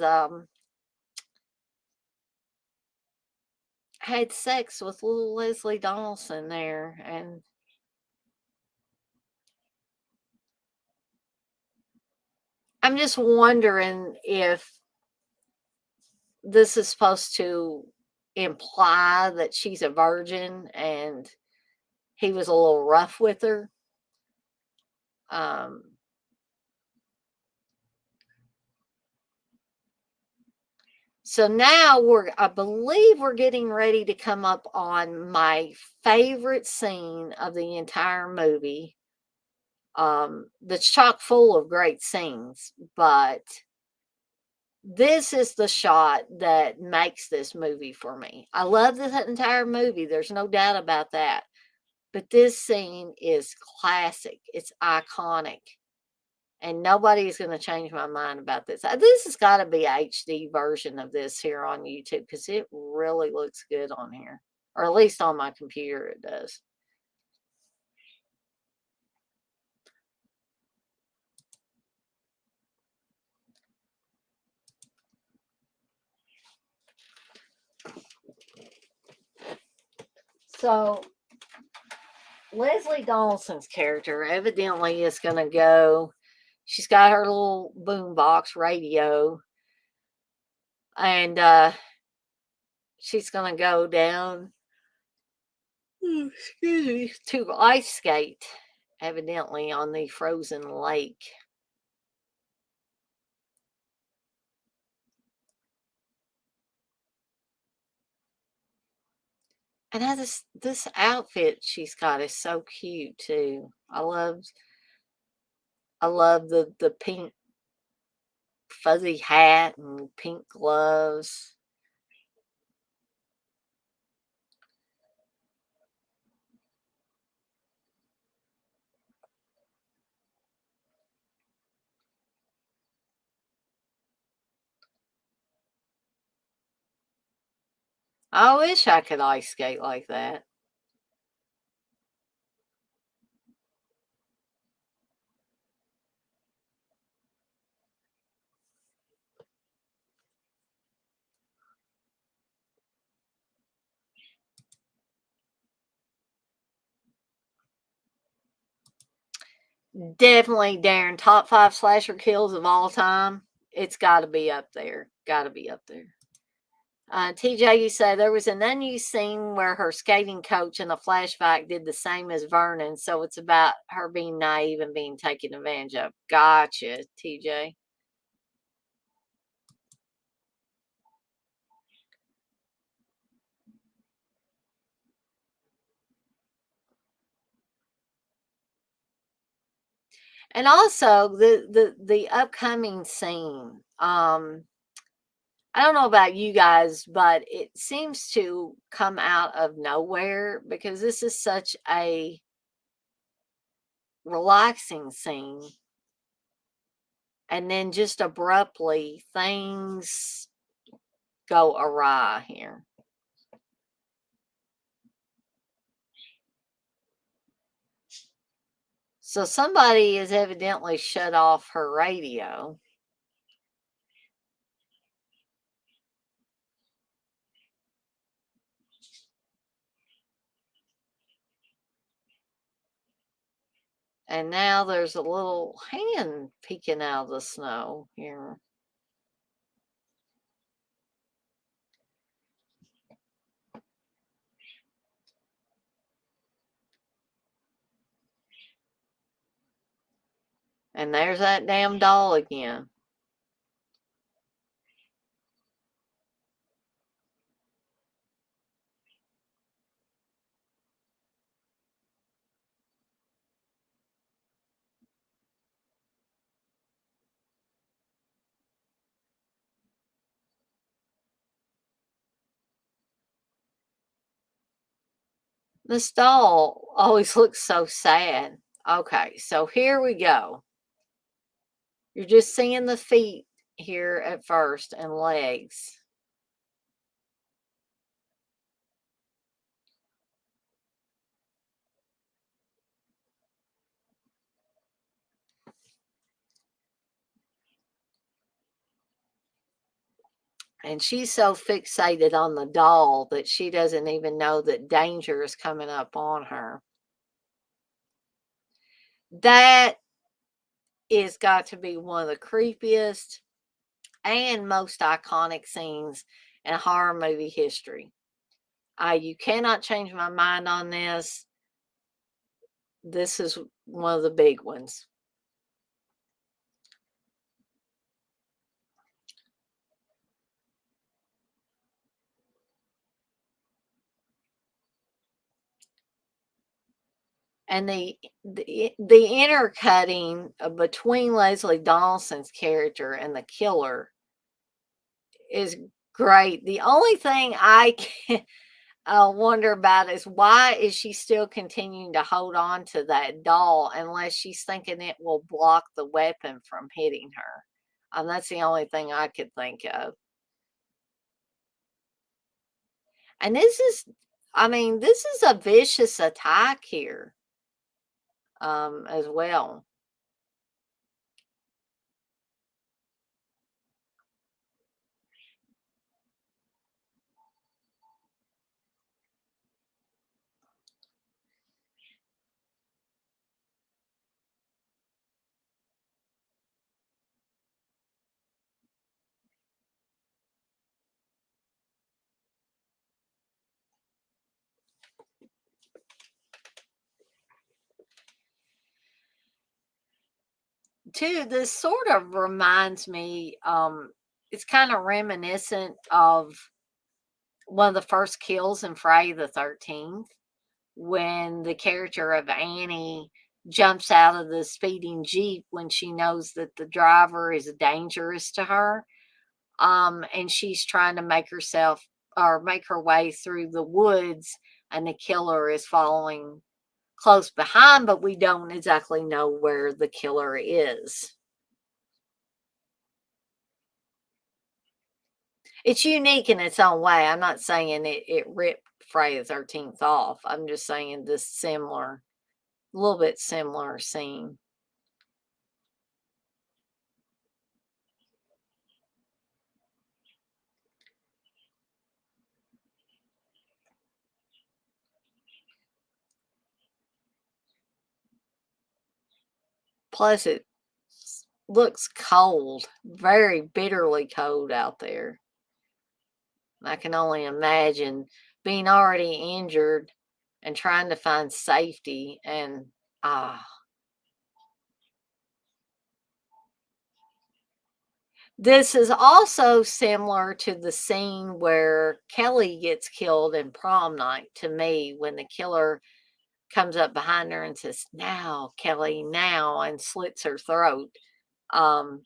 had sex with little Leslie Donaldson there, and I'm just wondering if this is supposed to imply that she's a virgin and he was a little rough with her. Um, so now I believe we're getting ready to come up on my favorite scene of the entire movie. That's chock full of great scenes, but this is the shot that makes this movie for me. I love this entire movie. There's no doubt about that. But this scene is classic. It's iconic. And nobody is going to change my mind about this. This has got to be a HD version of this here on YouTube because it really looks good on here. Or at least on my computer it does. So Leslie Donaldson's character evidently is going to go. She's got her little boombox radio, and she's going to go down, excuse me, to ice skate, evidently on the frozen lake. And this outfit she's got is so cute too. I love the pink fuzzy hat and pink gloves. I wish I could ice skate like that. Definitely, Darren, top 5 slasher kills of all time. It's got to be up there. Got to be up there. TJ, you say there was an unused scene where her skating coach in a flashback did the same as Vernon, so it's about her being naive and being taken advantage of. Gotcha, TJ. And also the upcoming scene. I don't know about you guys, but it seems to come out of nowhere because this is such a relaxing scene. And then just abruptly things go awry here. So somebody has evidently shut off her radio. And now there's a little hand peeking out of the snow here. And there's that damn doll again. This doll always looks so sad. Okay, so here we go. You're just seeing the feet here at first and legs. And she's so fixated on the doll that she doesn't even know that danger is coming up on her. That is got to be one of the creepiest and most iconic scenes in horror movie history. You cannot change my mind on this. This is one of the big ones. And the intercutting between Leslie Dawson's character and the killer is great. The only thing I can wonder about is why is she still continuing to hold on to that doll unless she's thinking it will block the weapon from hitting her. That's the only thing I could think of. And this is, I mean, this is a vicious attack here as well. Too, this sort of reminds me, it's kind of reminiscent of one of the first kills in Friday the 13th when the character of Annie jumps out of the speeding Jeep when she knows that the driver is dangerous to her. And she's trying to make herself or make her way through the woods, and the killer is following close behind, but we don't exactly know where the killer is. It's unique in its own way. I'm not saying it ripped Friday the 13th off. I'm just saying this similar, a little bit similar scene. Plus, it looks cold, very bitterly cold out there. I can only imagine being already injured and trying to find safety and ah. This is also similar to the scene where Kelly gets killed in prom night to me when the killer comes up behind her and says, "Now, Kelly, now," and slits her throat. Um,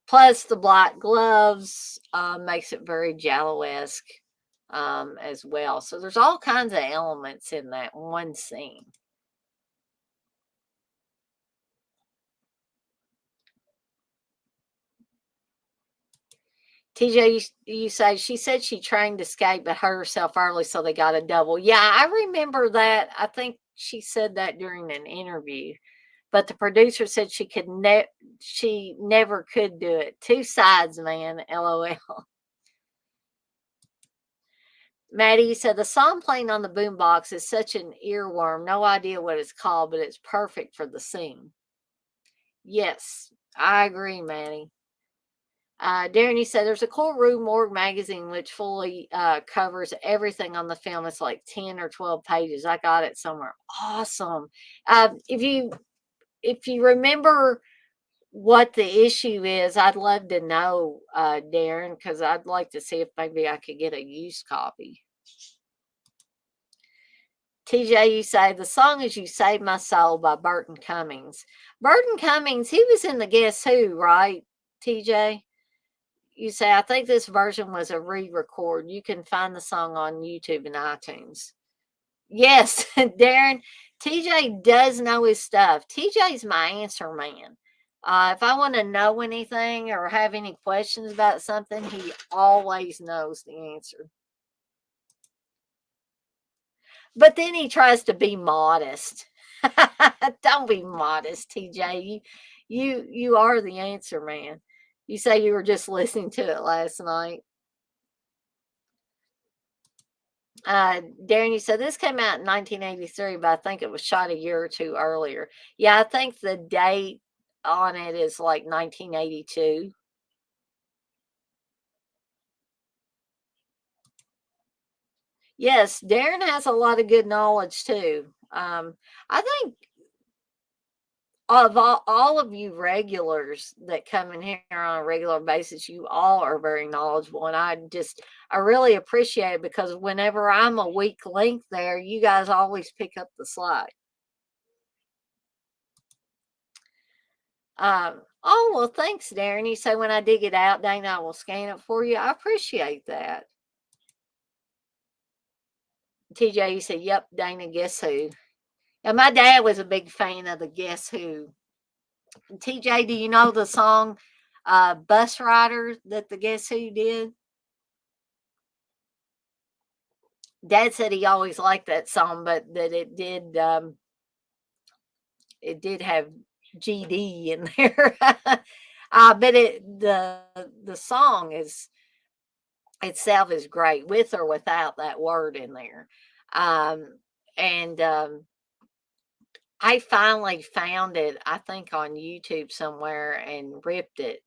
Plus, the black gloves makes it very Giallo-esque as well. So there's all kinds of elements in that one scene. TJ, you say she said she trained to skate but hurt herself early, so they got a double. Yeah, I remember that. I think she said that during an interview. But the producer said she never could do it. Two sides, man. LOL. Maddie said the song playing on the boombox is such an earworm. No idea what it's called, but it's perfect for the scene. Yes, I agree, Maddie. Darren, you said there's a cool Rue Morgue magazine which fully covers everything on the film. It's like 10 or 12 pages. I got it somewhere. Awesome. If you remember what the issue is, I'd love to know, Darren, because I'd like to see if maybe I could get a used copy. TJ, you say the song is "You Saved My Soul" by Burton Cummings. Burton Cummings, he was in the Guess Who, right? TJ, you say I think this version was a re-record. You can find the song on YouTube and iTunes. Yes, Darren, TJ does know his stuff. TJ's my answer man. If I want to know anything or have any questions about something, he always knows the answer. But then he tries to be modest. Don't be modest, TJ. You are the answer man. You say you were just listening to it last night. Darren, you said this came out in 1983, but I think it was shot a year or two earlier. Yeah, I think the date on it is like 1982. Yes, Darren has a lot of good knowledge too. I think of all of you regulars that come in here on a regular basis, you all are very knowledgeable. And I really appreciate it because whenever I'm a weak link there, you guys always pick up the slack. Oh, well, thanks, Darren. You say when I dig it out, Dana, I will scan it for you. I appreciate that. TJ, you said, yep, Dana, Guess Who? And my dad was a big fan of the Guess Who. TJ, do you know the song Bus Rider that the Guess Who did? Dad said he always liked that song, but that it did have GD in there. But the song is itself is great with or without that word in there. Um, and I finally found it, I think, on YouTube somewhere and ripped it.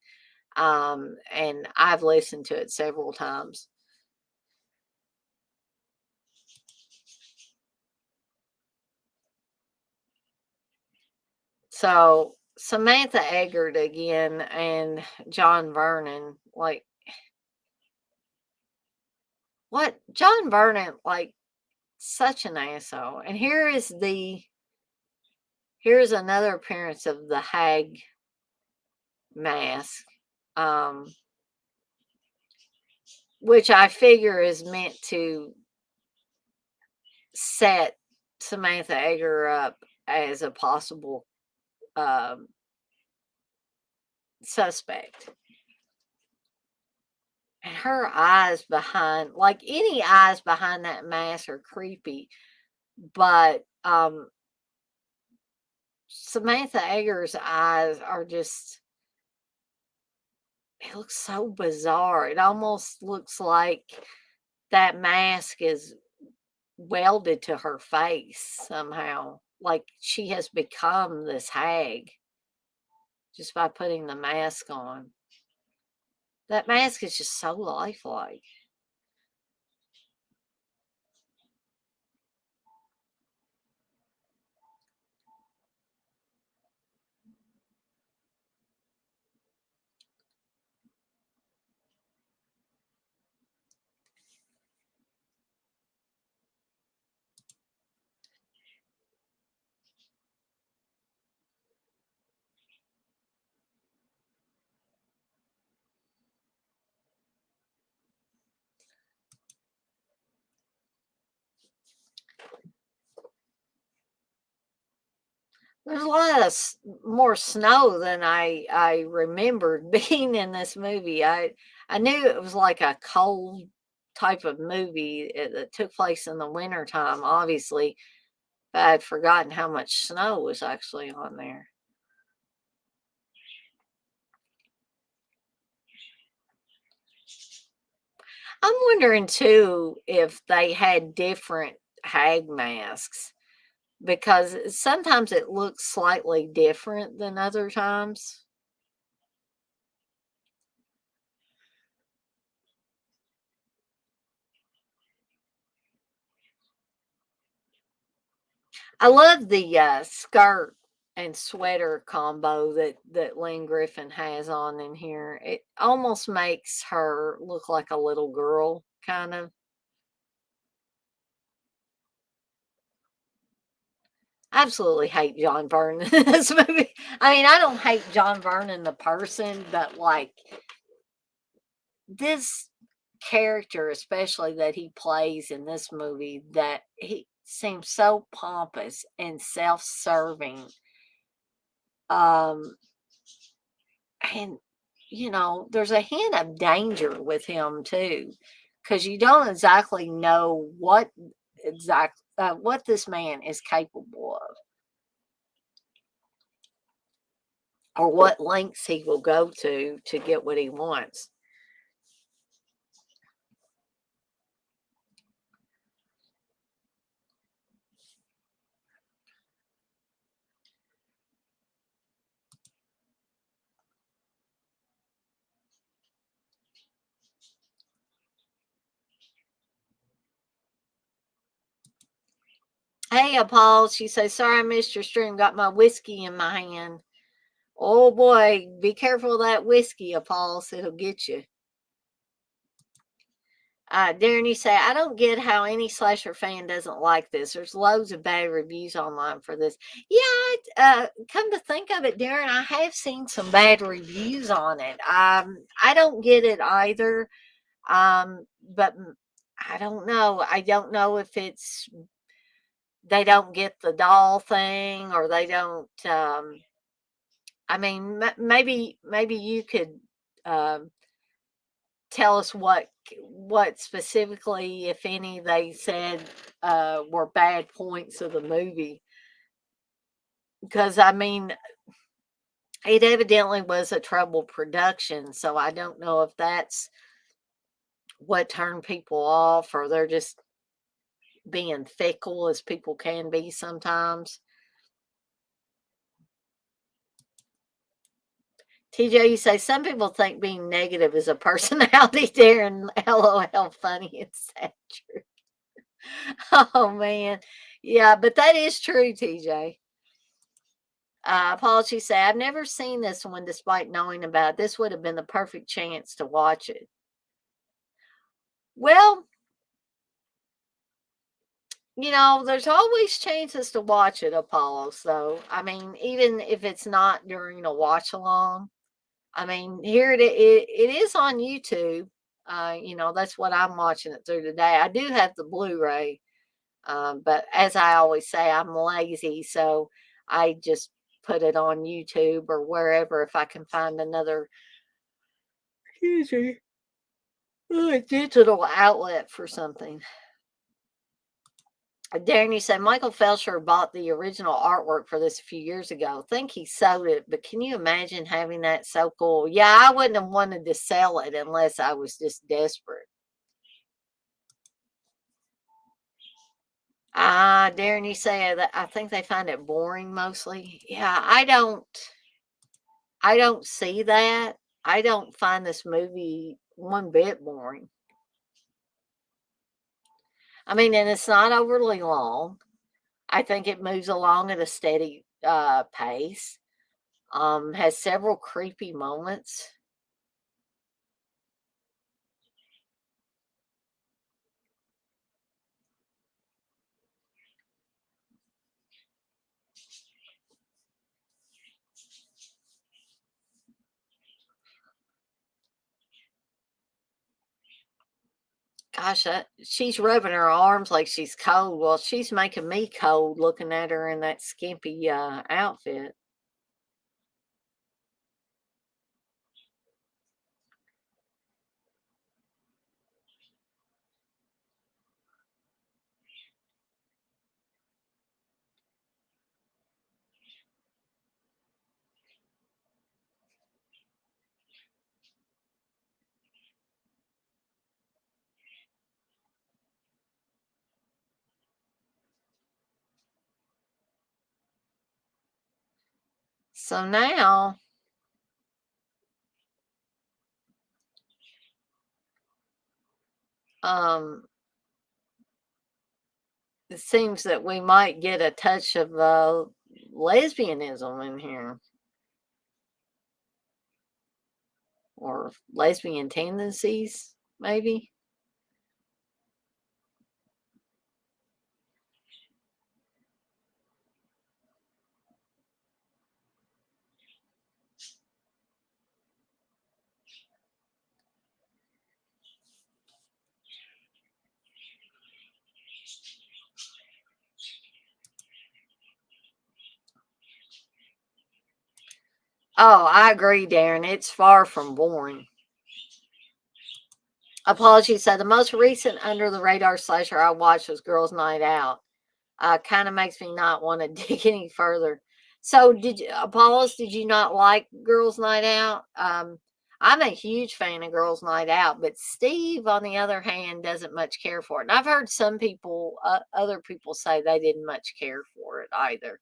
And I've listened to it several times. So Samantha Eggert again and John Vernon, like what John Vernon, like such an asshole. And here's another appearance of the hag mask. Um, which I figure is meant to set Samantha Egger up as a possible um, suspect. And her eyes behind, like any eyes behind that mask are creepy, but Samantha Egger's eyes are just, it looks so bizarre. It almost looks like that mask is welded to her face somehow. Like she has become this hag just by putting the mask on. That mask is just so lifelike. There's a lot of more snow than I remembered being in this movie. I knew it was like a cold type of movie that took place in the winter time, obviously, but I'd forgotten how much snow was actually on there. I'm wondering too if they had different hag masks because sometimes it looks slightly different than other times. I love the skirt and sweater combo that Lynn Griffin has on in here. It almost makes her look like a little girl, kind of. Absolutely hate John Vernon in this movie. I mean, I don't hate John Vernon the person, but like this character, especially that he plays in this movie, that he seems so pompous and self-serving. Um, and there's a hint of danger with him too, because you don't exactly know what this man is capable of, or what lengths he will go to get what he wants. Hey, Paul, she says, sorry I missed your stream. Got my whiskey in my hand. Oh boy, be careful of that whiskey, Paul. It'll get you. Darren, you say, I don't get how any slasher fan doesn't like this. There's loads of bad reviews online for this. Yeah, come to think of it, Darren, I have seen some bad reviews on it. I don't get it either. But I don't know. I don't know if it's they don't get the doll thing, or they don't. I mean, maybe you could um, tell us what specifically, if any, they said were bad points of the movie. Because I mean, it evidently was a troubled production, so I don't know if that's what turned people off, or they're just being fickle as people can be sometimes. TJ, you say some people think being negative is a personality. Darren, LOL, funny and sad. True. Oh man, yeah, but that is true, TJ. Apology say I've never seen this one, despite knowing about it. This would have been the perfect chance to watch it. Well, there's always chances to watch it, Apollo. So I mean, even if it's not during a watch along, I mean, here it is on YouTube. That's what I'm watching it through today. I do have the Blu-ray, but as I always say, I'm lazy, so I just put it on YouTube or wherever if I can find another excuse me, digital outlet for something. Darren, you said Michael Felsher bought the original artwork for this a few years ago. I think he sold it, but can you imagine having that so cool? Yeah, I wouldn't have wanted to sell it unless I was just desperate. Darren, you say that I think they find it boring mostly. Yeah, I don't see that. I don't find this movie one bit boring. I mean, and it's not overly long. I think it moves along at a steady pace. Has several creepy moments. Gosh, she's rubbing her arms like she's cold. Well, she's making me cold looking at her in that skimpy outfit. So now, um, it seems that we might get a touch of lesbianism in here. Or lesbian tendencies, maybe. Oh, I agree, Darren. It's far from boring. Apologies. So the most recent under the radar slasher I watched was Girls Night Out. Kind of makes me not want to dig any further. So did you, Apollos? Did you not like Girls Night Out? I'm a huge fan of Girls Night Out, but Steve, on the other hand, doesn't much care for it. And I've heard some people, other people, say they didn't much care for it either.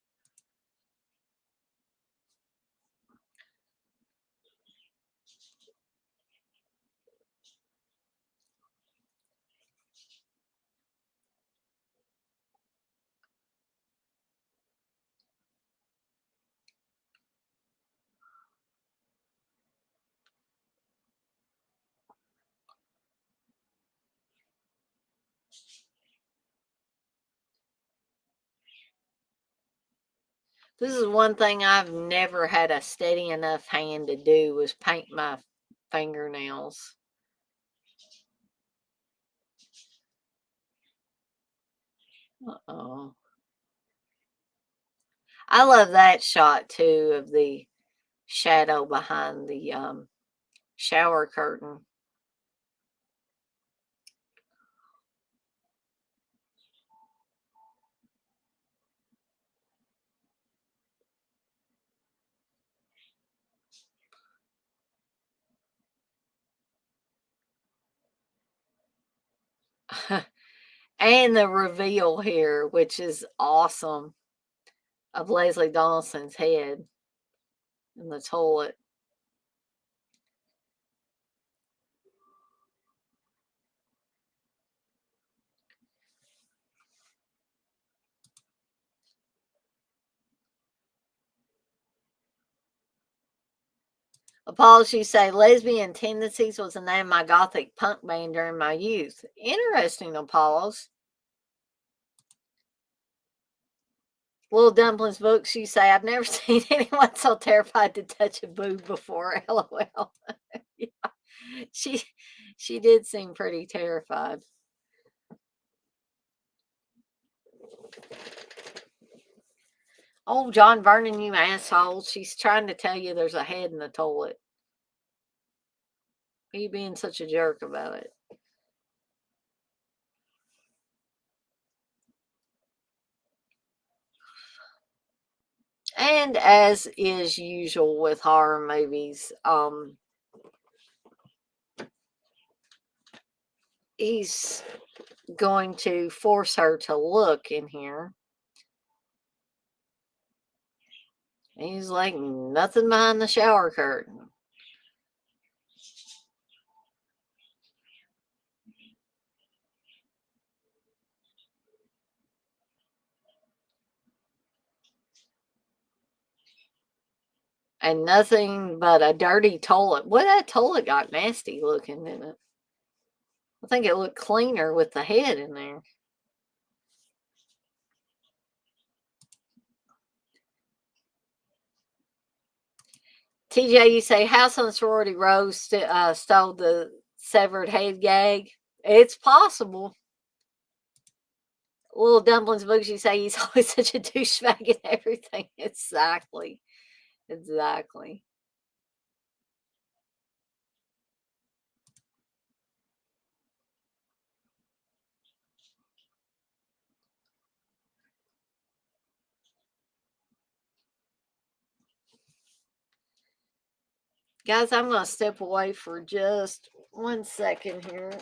This is one thing I've never had a steady enough hand to do was paint my fingernails. Uh-oh. I love that shot too of the shadow behind the shower curtain. And the reveal here, which is awesome, of Leslie Donaldson's head in the toilet. Apologies say Lesbian Tendencies was the name of my gothic punk band during my youth. Interesting, Apollos. Little Dumplings books, you say, I've never seen anyone so terrified to touch a boob before. LOL. Yeah, she did seem pretty terrified. Oh, John Vernon, you asshole. She's trying to tell you there's a head in the toilet. Are you being such a jerk about it? And as is usual with horror movies, he's going to force her to look in here. He's like, nothing behind the shower curtain. And nothing but a dirty toilet. Well, that toilet got nasty looking, didn't it? I think it looked cleaner with the head in there. TJ, you say House on the Sorority Row stole the severed head gag. It's possible. Little Dumplings books, you say he's always such a douchebag and everything. Exactly. Exactly. Guys, I'm going to step away for just 1 second here.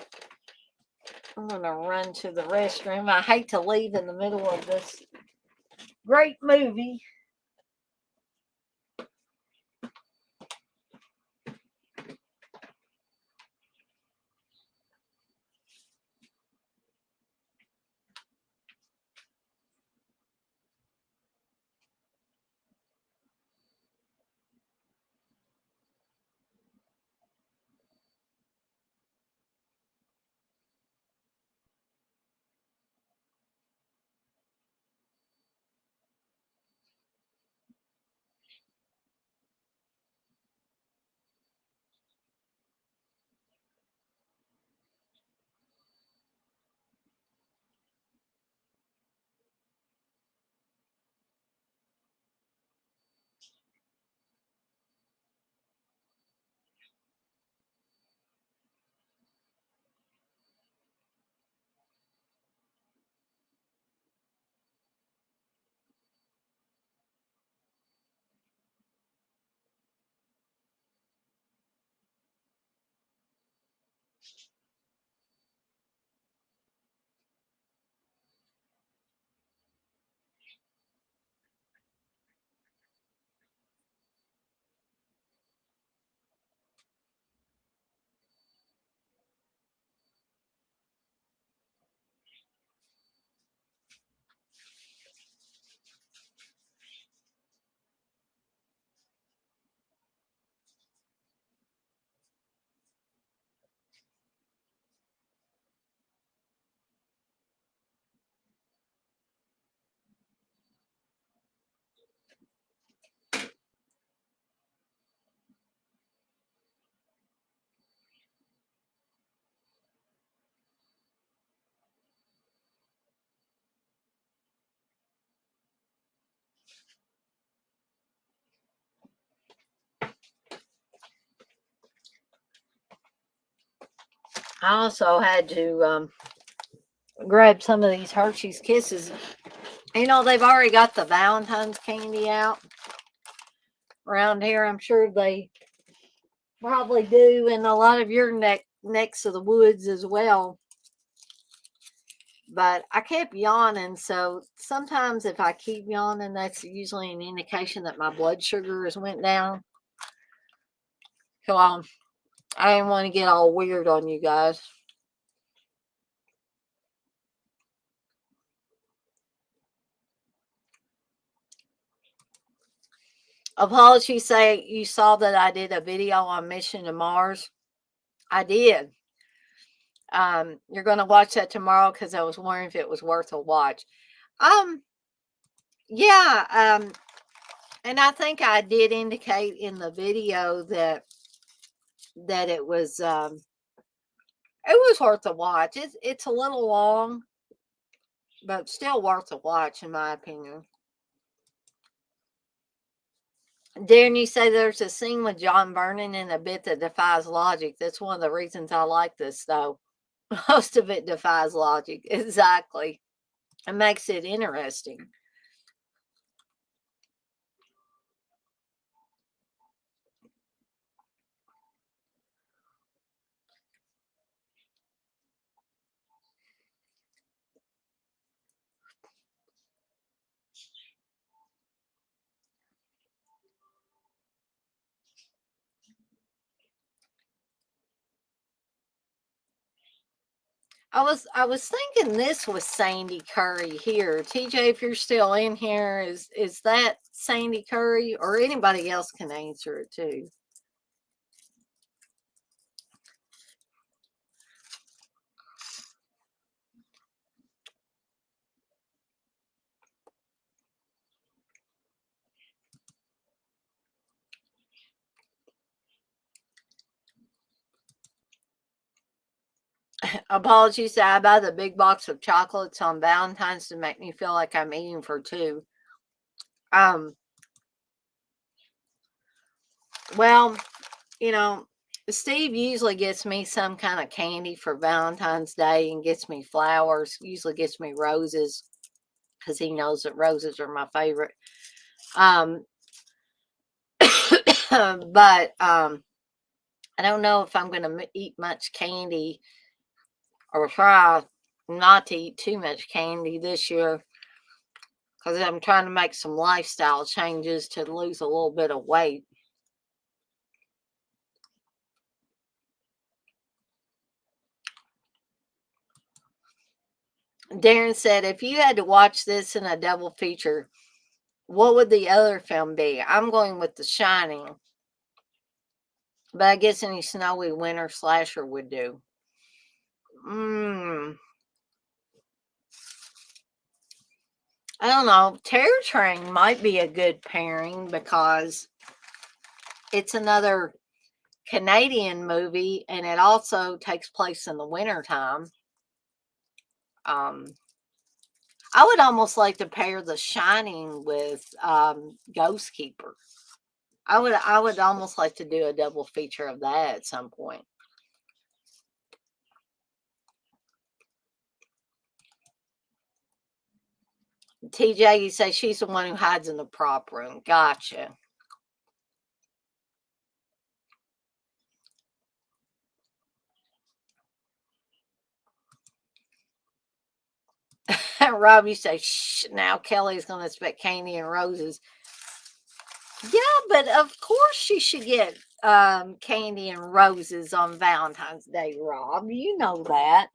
I'm going to run to the restroom. I hate to leave in the middle of this great movie. I also had to grab some of these Hershey's Kisses. You know, they've already got the Valentine's candy out around here. I'm sure they probably do in a lot of your necks of the woods as well. But I kept yawning, so sometimes if I keep yawning, that's usually an indication that my blood sugar has went down. So I didn't want to get all weird on you guys. Apologies, say you saw that I did a video on Mission to Mars. I did. You're gonna watch that tomorrow because I was wondering if it was worth a watch. Yeah. And I think I did indicate in the video that it was worth a watch. It's a little long, but still worth a watch in my opinion. Darren, you say there's a scene with John Vernon in a bit that defies logic. That's one of the reasons I like this, though. Most of it defies logic. Exactly. It makes it interesting. I was thinking this was Sandy Curry here. TJ, if you're still in here, is that Sandy Curry, or anybody else can answer it too? Apologies, I buy the big box of chocolates on Valentine's to make me feel like I'm eating for two. Well, you know, Steve usually gets me some kind of candy for Valentine's Day and gets me flowers. Usually gets me roses because he knows that roses are my favorite. But I don't know if I'm going to eat much candy or try not to eat too much candy this year because I'm trying to make some lifestyle changes to lose a little bit of weight. Darren said, if you had to watch this in a double feature, what would the other film be? I'm going with The Shining, but I guess any snowy winter slasher would do. I don't know. Terror Train might be a good pairing because it's another Canadian movie and it also takes place in the wintertime. I would almost like to pair The Shining with Ghost Keeper. I would almost like to do a double feature of that at some point. TJ, you say she's the one who hides in the prop room. Gotcha. Rob, you say, shh, now Kelly's going to expect candy and roses. Yeah, but of course she should get candy and roses on Valentine's Day, Rob. You know that.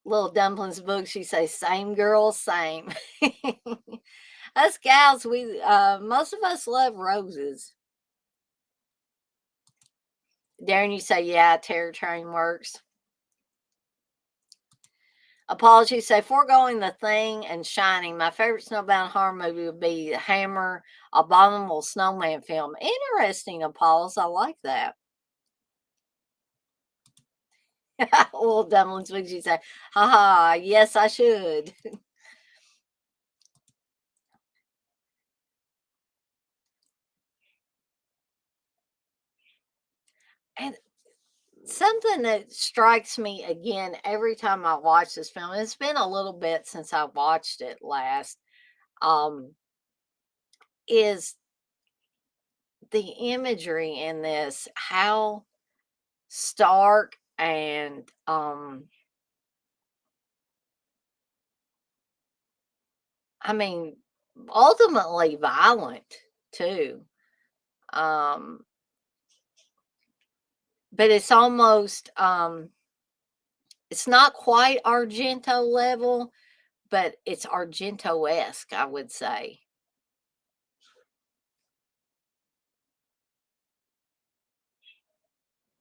Little Dumplings book, she says, same girl, same. Us gals, we most of us love roses. Darren, you say, yeah, Terror Train works. Apologies, say, foregoing The Thing and Shining, my favorite snowbound horror movie would be the Hammer Abominable Snowman film. Interesting, Apollos. I like that. Little Dumplings makes you say, haha, yes, I should. And something that strikes me again every time I watch this film, it's been a little bit since I watched it last, um, is the imagery in this, how stark and I mean, ultimately violent too. Um, but it's almost it's not quite Argento level, but it's Argento-esque, I would say.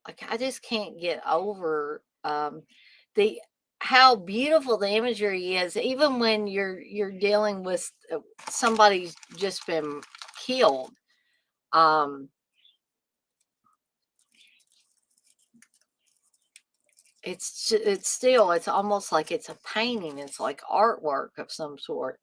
Like I just can't get over the how beautiful the imagery is, even when you're dealing with somebody's just been killed. Um, it's still it's almost like it's a painting. It's like artwork of some sort.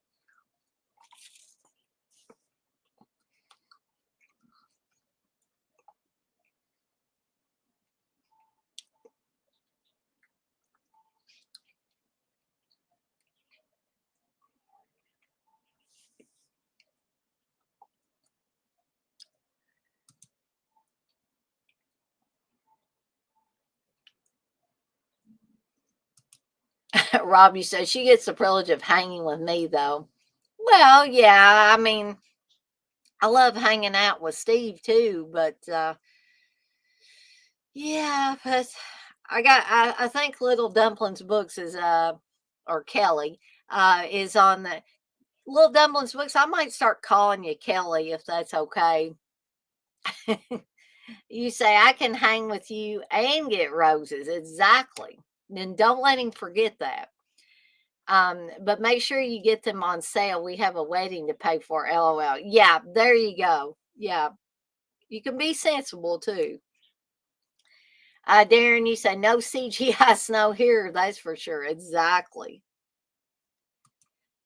Robbie says she gets the privilege of hanging with me, though. Well, yeah, I mean, I love hanging out with Steve too, but yeah, but I think Little Dumplings Books is or Kelly is on the Little Dumplings Books. I might start calling you Kelly if that's okay. You say I can hang with you and get roses. Exactly. Then don't let him forget that. But make sure you get them on sale. We have a wedding to pay for. LOL. Yeah, there you go. Yeah, you can be sensible too. Darren, you say no CGI snow here. That's for sure. Exactly.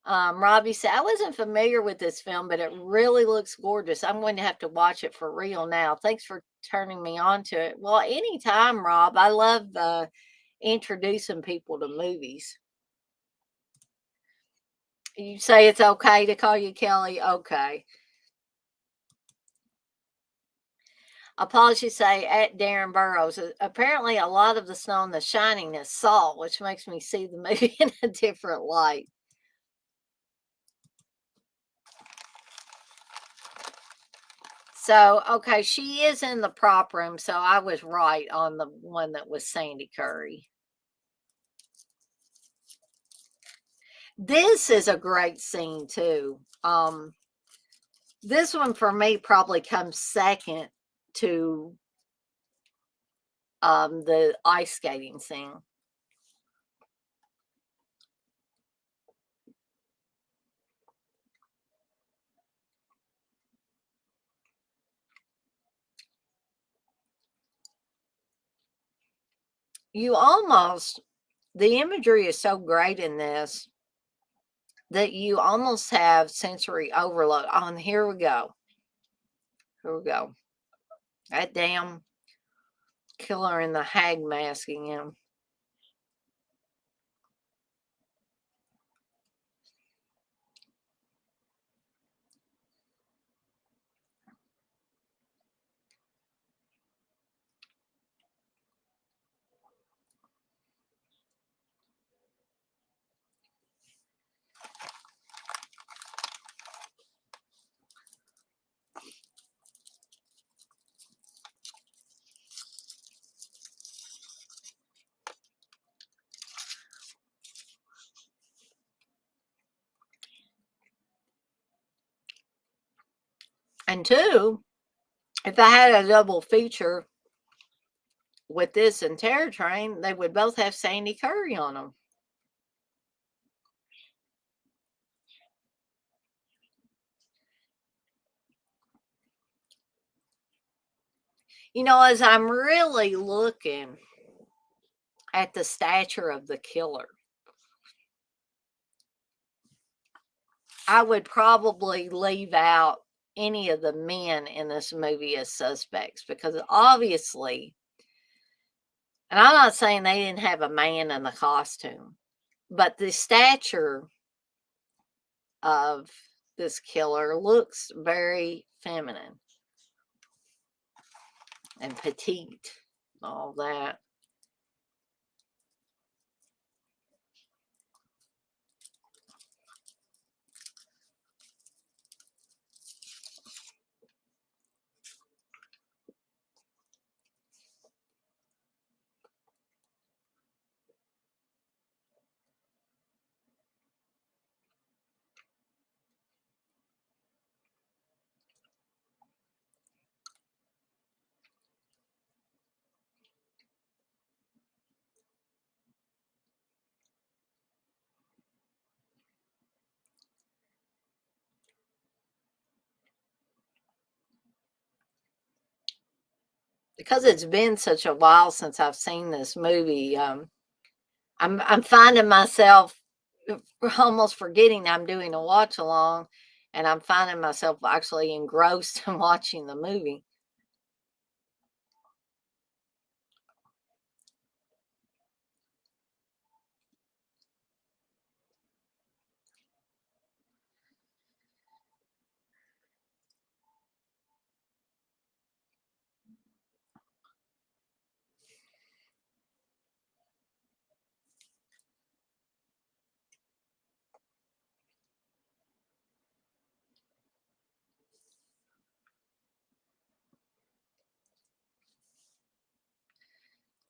Robbie said, I wasn't familiar with this film, but it really looks gorgeous. I'm going to have to watch it for real now. Thanks for turning me on to it. Well, anytime, Rob. I love introducing people to movies. You say it's okay to call you Kelly? Okay. Apologies say at Darren Burrows. Apparently, a lot of the snow in The Shining is salt, which makes me see the movie in a different light. So, okay, she is in the prop room, so I was right on the one that was Sandy Curry. This is a great scene too. This one for me probably comes second to the ice skating scene. You almost the imagery is so great in this that you almost have sensory overload. Oh, and here we go. Here we go. That damn killer in the hag masking him. And two, if I had a double feature with this and Terror Train, they would both have Sandy Curry on them. You know, as I'm really looking at the stature of the killer, I would probably leave out any of the men in this movie as suspects, because obviously, and I'm not saying they didn't have a man in the costume, but the stature of this killer looks very feminine and petite, all that. Because it's been such a while since I've seen this movie, I'm finding myself almost forgetting I'm doing a watch along, and I'm finding myself actually engrossed in watching the movie.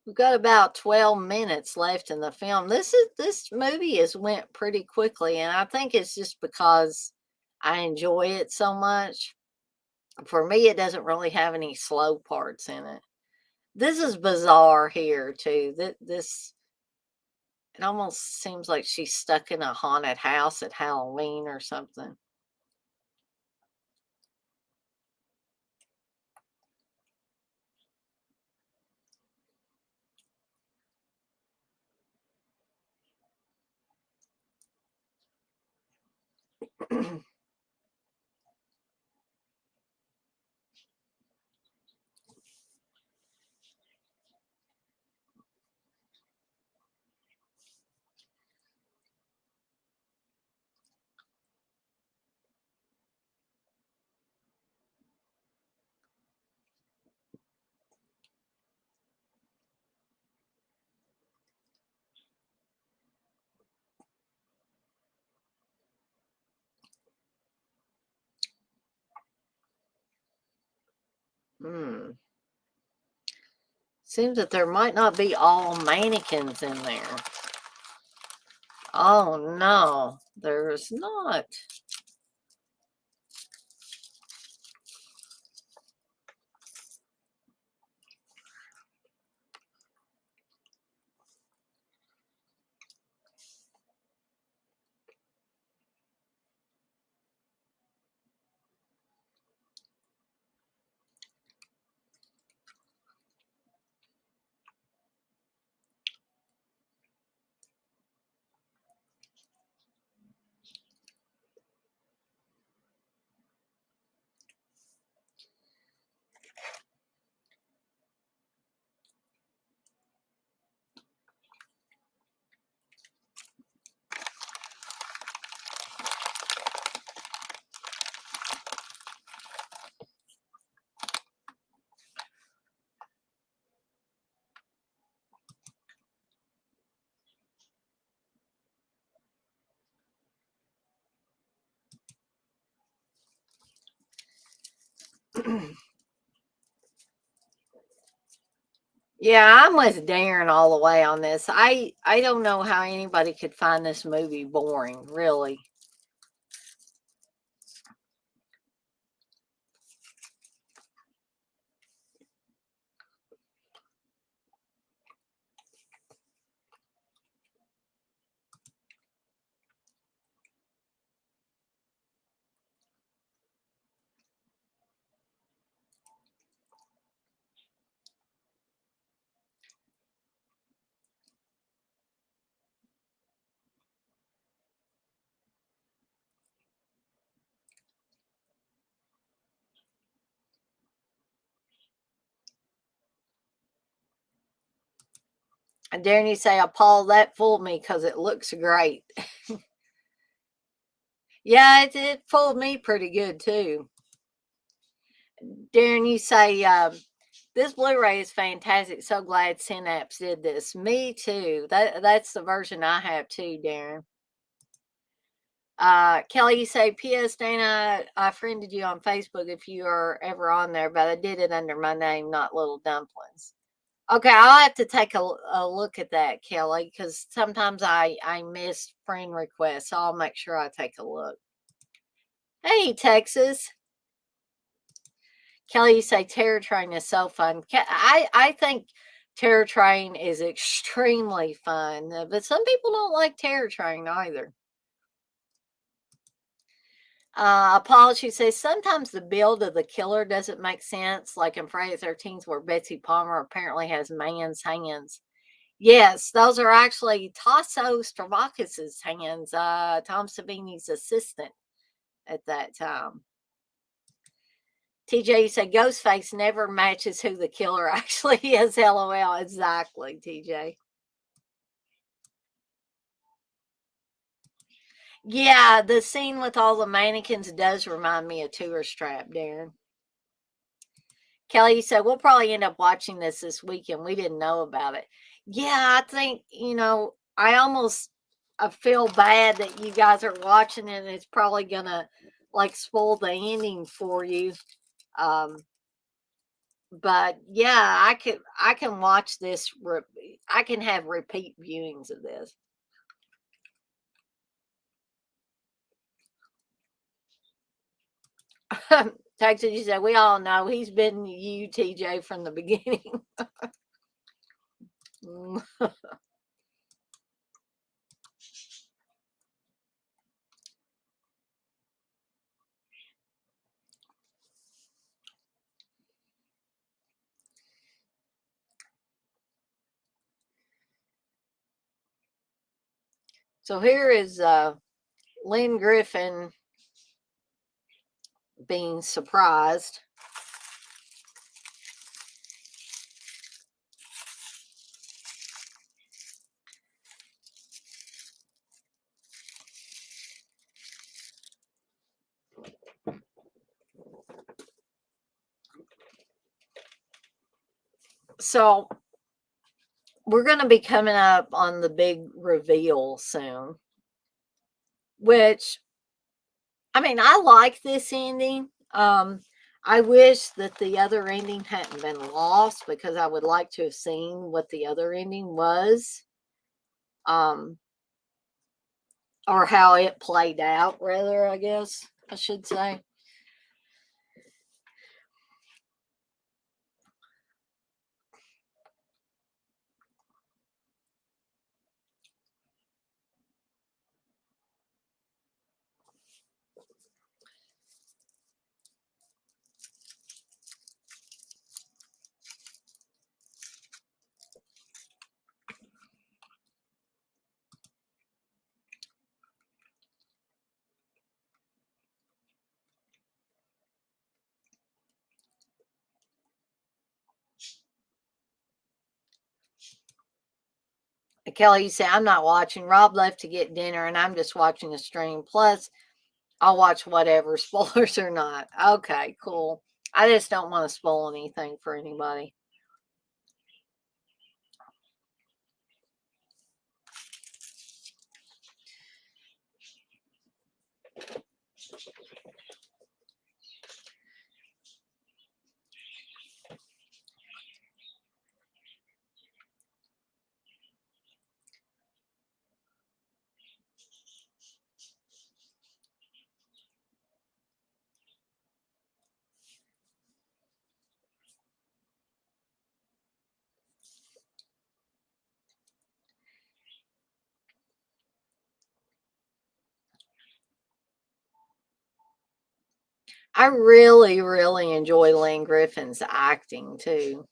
We've got about 12 minutes left in the film. This movie has went pretty quickly, and I think it's just because I enjoy it so much. For me, it doesn't really have any slow parts in it. This is bizarre here too. This it almost seems like she's stuck in a haunted house at Halloween or something. Hmm. Seems that there might not be all mannequins in there. Oh no, there's not. Yeah, I'm with Darren all the way on this. I don't know how anybody could find this movie boring, really. And dare you say, Paul, that fooled me because it looks great. Yeah, it fooled me pretty good too. Darren, you say this Blu-ray is fantastic. So glad Synapse did this. Me too. That's the version I have too, Darren. Kelly, you say, P.S. Dana, I friended you on Facebook if you are ever on there, but I did it under my name, not Little Dumplings. Okay, I'll have to take a look at that, Kelly, because sometimes I miss friend requests. So I'll make sure I take a look. Hey, Texas. Kelly, you say Terror Train is so fun. I think Terror Train is extremely fun, but some people don't like Terror Train either. Paul, she says sometimes the build of the killer doesn't make sense, like in Friday the 13th, where Betsy Palmer apparently has man's hands. Yes, those are actually Tasso Stravakis' hands, Tom Savini's assistant at that time. TJ, you said Ghostface never matches who the killer actually is. LOL. Exactly, TJ. Yeah, the scene with all the mannequins does remind me of Tourist Trap, Darren. Kelly, you said we'll probably end up watching this weekend. We didn't know about it. Yeah, I think, I feel bad that you guys are watching it and it's probably going to like spoil the ending for you. But yeah, I can watch this. I can have repeat viewings of this. Texas, you said we all know he's been you, TJ, from the beginning. So here is Lynn Griffin being surprised. So we're going to be coming up on the big reveal soon, which, I mean, I like this ending. I wish that the other ending hadn't been lost because I would like to have seen what the other ending was. Or how it played out, rather, I guess I should say. Kelly, you say, I'm not watching. Rob left to get dinner and I'm just watching the stream. Plus, I'll watch whatever, spoilers or not. Okay, cool. I just don't want to spoil anything for anybody. I really, really enjoy Lynn Griffin's acting too.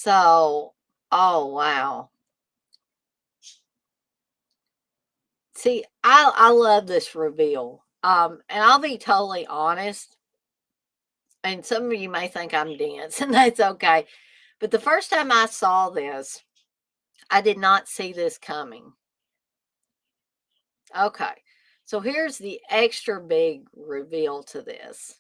So, oh wow. See, I love this reveal. And I'll be totally honest, and some of you may think I'm dense, and that's okay. But the first time I saw this, I did not see this coming. Okay. So here's the extra big reveal to this.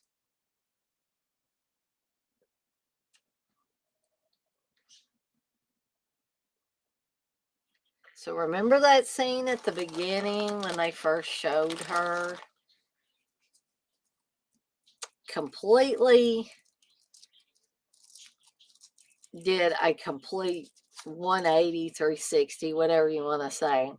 So remember that scene at the beginning when they first showed her? Completely did a complete 180, 360, whatever you want to say.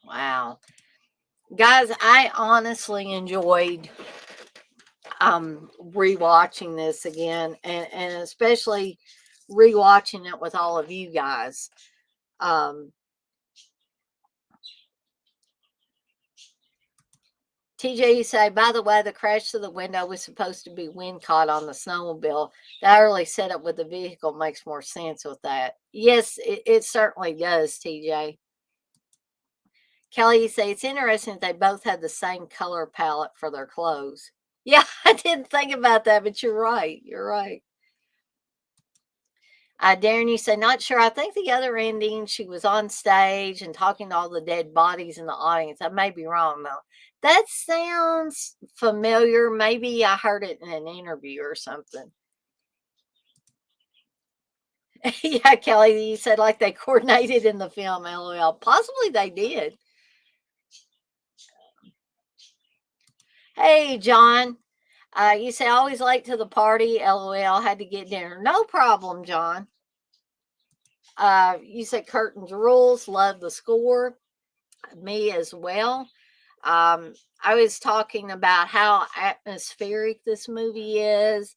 Wow. Guys, I honestly enjoyed rewatching this again, and especially rewatching it with all of you guys. TJ, you say, by the way, the crash to the window was supposed to be wind caught on the snowmobile. The early setup with the vehicle makes more sense with that. Yes, it certainly does, TJ. Kelly, you say, it's interesting that they both had the same color palette for their clothes. Yeah, I didn't think about that, but you're right. You're right. Darren, you say, not sure. I think the other ending, she was on stage and talking to all the dead bodies in the audience. I may be wrong, though. That sounds familiar. Maybe I heard it in an interview or something. Yeah, Kelly, you said like they coordinated in the film, LOL. Possibly they did. Hey, John. You say always late to the party, LOL. Had to get dinner. No problem, John. You said curtains rules. Love the score. Me as well. I was talking about how atmospheric this movie is.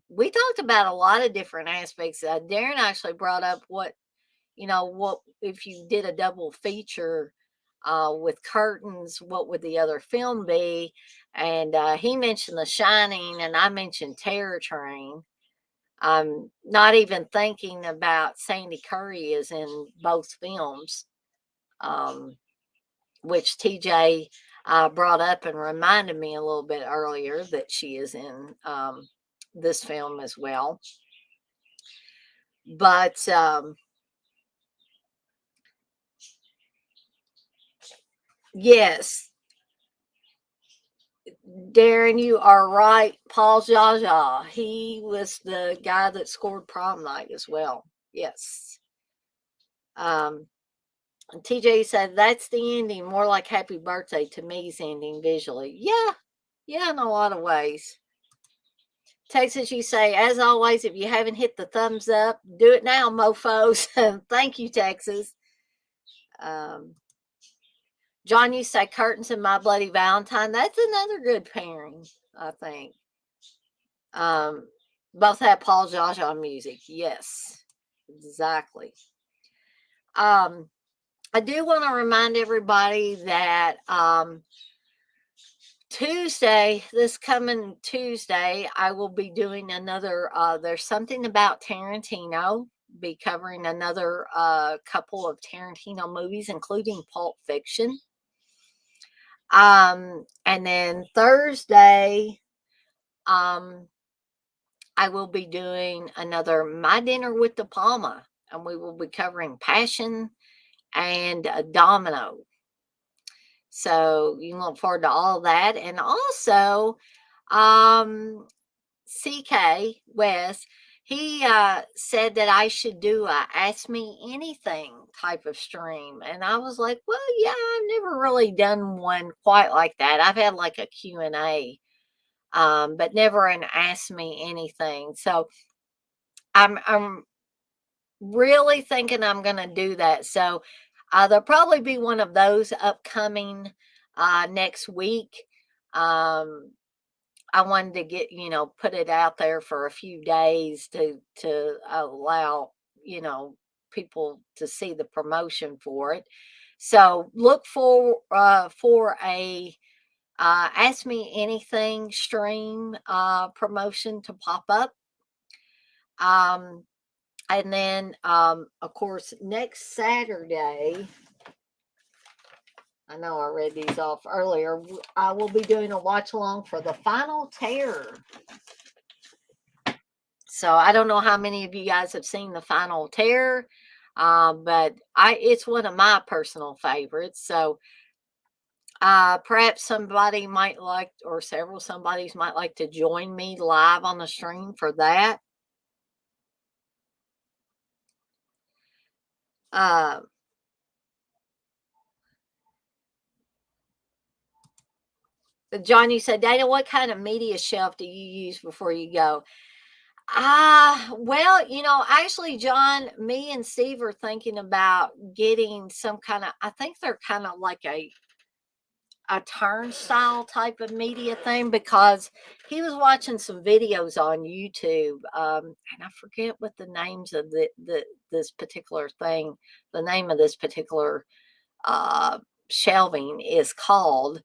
We talked about a lot of different aspects. Darren actually brought up what if you did a double feature with curtains, what would the other film be? And he mentioned The Shining, and I mentioned Terror Train. I'm not even thinking about Sandy Curry is in both films. Um, which TJ brought up and reminded me a little bit earlier that she is in this film as well. But yes, Darren, you are right. Paul Jaja, he was the guy that scored Prom Night as well. Yes. Um, TJ said that's the ending, more like Happy Birthday to me's ending visually. Yeah, yeah, in a lot of ways. Texas, you say, as always, if you haven't hit the thumbs up, do it now, mofos. Thank you, Texas. Um, John, you say curtains and My Bloody Valentine. That's another good pairing, I think. Both have Paul Jaja music. Yes, exactly. I do want to remind everybody that Tuesday, this coming Tuesday, I will be doing another. There's something about Tarantino. Be covering another couple of Tarantino movies, including Pulp Fiction. And then Thursday, I will be doing another My Dinner with De Palma, and we will be covering Passion and Domino. So you can look forward to all that, and also, um, CK West, he said that I should do a Ask Me Anything type of stream. And I was like, well, yeah, I've never really done one quite like that. I've had like a Q&A, but never an Ask Me Anything. So I'm really thinking I'm going to do that. So there'll probably be one of those upcoming next week. I wanted to get, put it out there for a few days to allow, people to see the promotion for it. So look for a Ask Me Anything stream promotion to pop up. And then, of course, next Saturday, I know I read these off earlier, I will be doing a watch along for the Final Terror. So I don't know how many of you guys have seen the Final Terror, but it's one of my personal favorites. So perhaps somebody might like, or several somebodies might like to join me live on the stream for that. John, you said, Dana, what kind of media shelf do you use before you go? Well, actually, John, me and Steve are thinking about getting some kind of, I think they're kind of like a turnstile type of media thing, because he was watching some videos on YouTube, and I forget what the names of this particular thing, the name of this particular uh, shelving is called,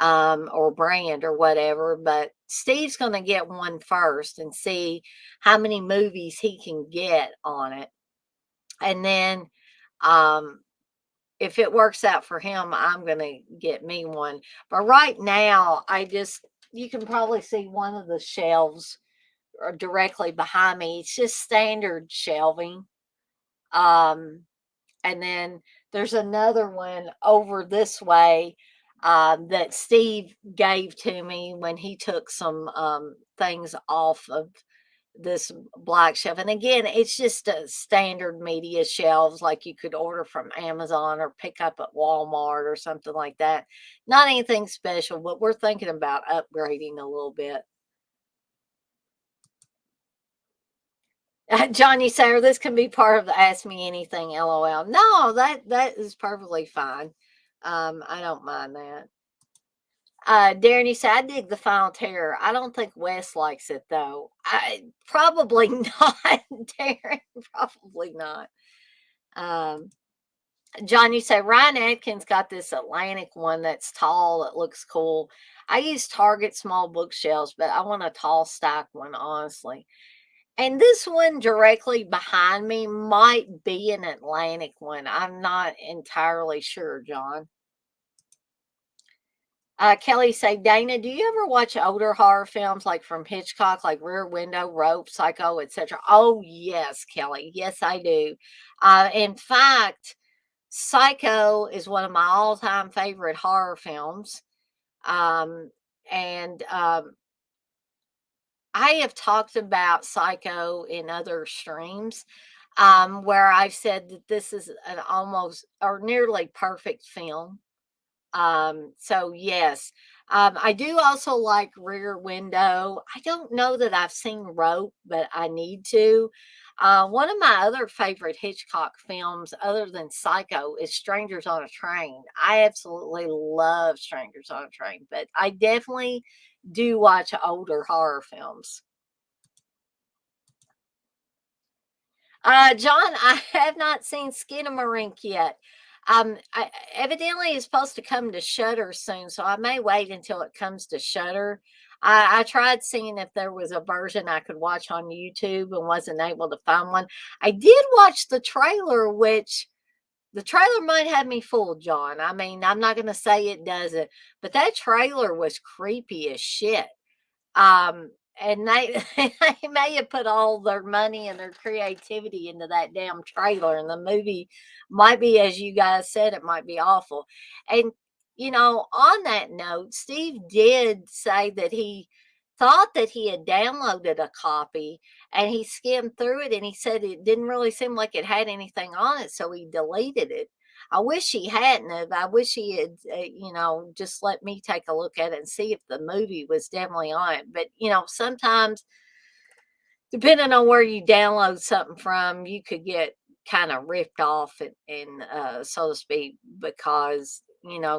or brand or whatever. But Steve's going to get one first and see how many movies he can get on it, and then if it works out for him, I'm going to get me one. But right now, you can probably see one of the shelves directly behind me. It's just standard shelving. And then there's another one over this way that Steve gave to me when he took some things off of this black shelf. And again, it's just a standard media shelves like you could order from Amazon or pick up at Walmart or something like that. Not anything special, but we're thinking about upgrading a little bit. Johnny Sayer, this can be part of the Ask Me Anything, LOL. No, that is perfectly fine. I don't mind that. Darren, you said, I dig the Final Terror. I don't think Wes likes it though. Probably not, Darren. Probably not. John, you say Ryan Atkins got this Atlantic one that's tall. It looks cool. I use Target small bookshelves, but I want a tall stack one, honestly. And this one directly behind me might be an Atlantic one. I'm not entirely sure, John. Kelly say, Dana, do you ever watch older horror films like from Hitchcock, like Rear Window, Rope, Psycho, etc.? Oh, yes, Kelly. Yes, I do. In fact, Psycho is one of my all-time favorite horror films. And I have talked about Psycho in other streams, where I've said that this is an almost or nearly perfect film. So yes, I do also like Rear Window. I don't know that I've seen Rope, but I need to. One of my other favorite Hitchcock films, other than Psycho, is Strangers on a Train. I absolutely love Strangers on a Train, but I definitely do watch older horror films. John, I have not seen Skinamarink yet. Evidently it's supposed to come to Shutter soon, so I may wait until it comes to Shutter. I tried seeing if there was a version I could watch on YouTube and wasn't able to find one. I did watch the trailer, which the trailer might have me fooled, John. I mean, I'm not going to say it doesn't, but that trailer was creepy as shit. Um, and they may have put all their money and their creativity into that damn trailer, and the movie might be, as you guys said, it might be awful. And on that note, Steve did say that he thought that he had downloaded a copy and he skimmed through it and he said it didn't really seem like it had anything on it, so he deleted it. I wish he hadn't have. I wish he had, just let me take a look at it and see if the movie was definitely on it. But, sometimes, depending on where you download something from, you could get kind of ripped off and so to speak, because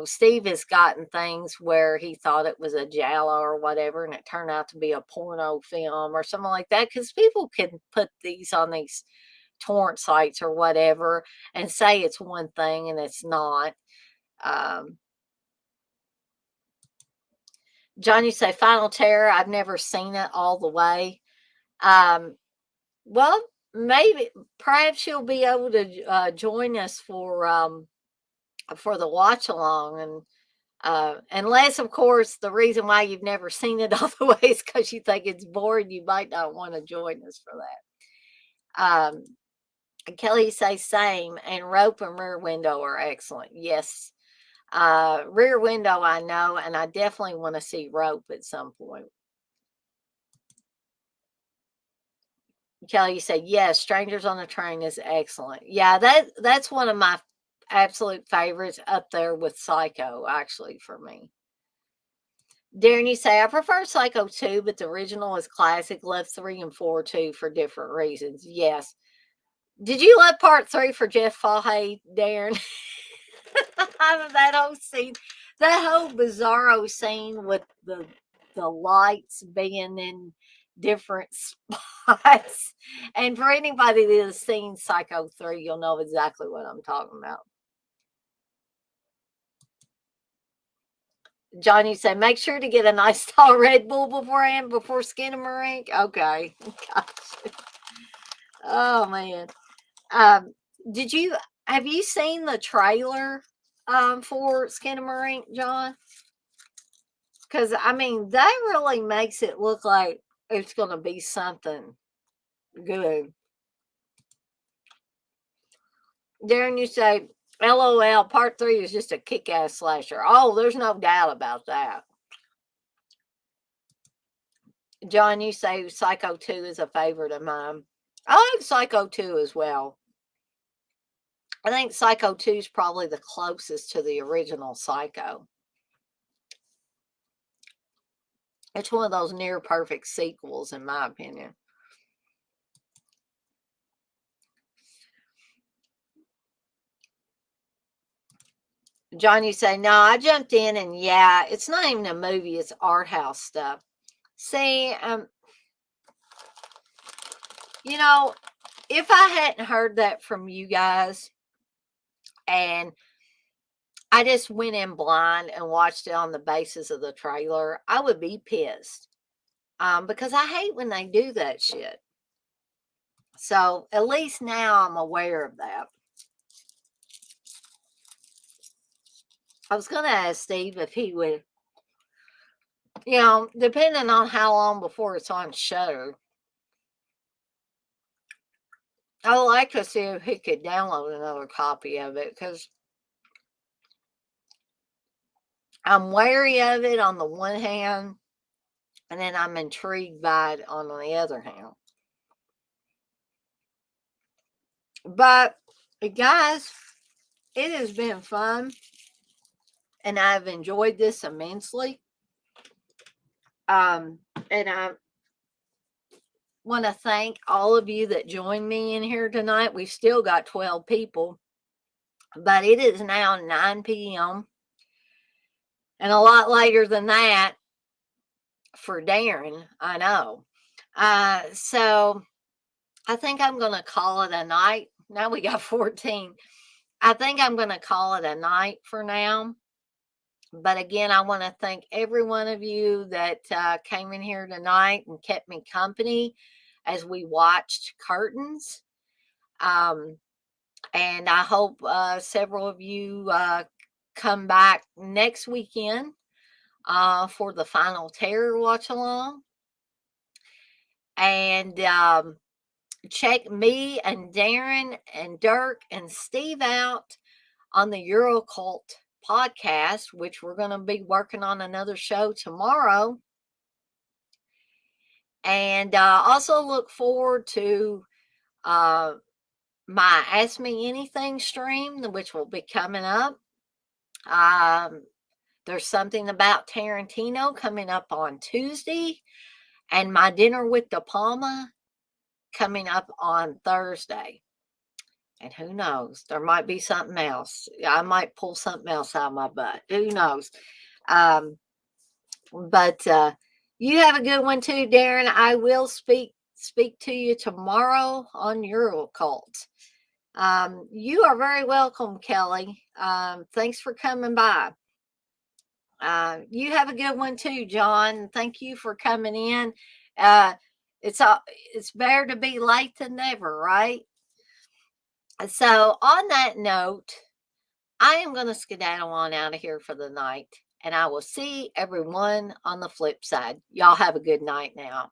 Steve has gotten things where he thought it was a giallo or whatever, and it turned out to be a porno film or something like that. Because people can put these on these torrent sites or whatever and say it's one thing and it's not. John, you say Final Terror. I've never seen it all the way. Well, maybe perhaps you'll be able to join us for the watch along, and unless, of course, the reason why you've never seen it all the way is because you think it's boring, you might not want to join us for that. Kelly say same, and Rope and Rear Window are excellent. Yes. Rear Window I know, and I definitely want to see Rope at some point. Kelly, you said yes. Strangers on the Train is excellent. Yeah, that's one of my absolute favorites, up there with Psycho, actually, for me. Darren, you say I prefer Psycho 2, but the original is classic. Love 3 and 4 too for different reasons. Yes. Did you love part 3 for Jeff Fahey, Darren? That whole scene, that whole bizarro scene with the lights being in different spots. And for anybody that has seen Psycho 3, you'll know exactly what I'm talking about. John, you say make sure to get a nice tall Red Bull beforehand before Skinamarink. Okay. Gosh. Oh man. Have you seen the trailer for Skinamarink, John? Because I mean that really makes it look like it's gonna be something good. Darren, you say LOL part 3 is just a kick-ass slasher. Oh, there's no doubt about that. John, you say Psycho 2 is a favorite of mine. I like Psycho 2 as well. I think Psycho 2 is probably the closest to the original Psycho. It's one of those near perfect sequels, in my opinion. John, you say, no, I jumped in and yeah, it's not even a movie, it's art house stuff. See, if I hadn't heard that from you guys and I just went in blind and watched it on the basis of the trailer, I would be pissed. Because I hate when they do that shit. So at least now I'm aware of that. I was going to ask Steve if he would, depending on how long before it's on show, I would like to see if he could download another copy of it because I'm wary of it on the one hand, and then I'm intrigued by it on the other hand. But, guys, it has been fun, and I've enjoyed this immensely. And I want to thank all of you that joined me in here tonight. We've still got 12 people, but it is now 9 p.m. and a lot later than that for Darren, I know. So I think I'm going to call it a night. Now we got 14. I think I'm going to call it a night for now. But again, I want to thank every one of you that came in here tonight and kept me company as we watched Curtains. And I hope several of you come back next weekend for the Final Terror watch along. And check me and Darren and Dirk and Steve out on the Eurocult podcast, which we're going to be working on another show tomorrow. And also look forward to my Ask Me Anything stream, which will be coming up. There's something about Tarantino coming up on Tuesday, and my Dinner with De Palma coming up on Thursday. And who knows? There might be something else. I might pull something else out of my butt. Who knows? But you have a good one too, Darren. I will speak to you tomorrow on your occult. You are very welcome, Kelly. Thanks for coming by. You have a good one too, John. Thank you for coming in. It's better to be late than never, right? So on that note, I am going to skedaddle on out of here for the night, and I will see everyone on the flip side. Y'all have a good night now.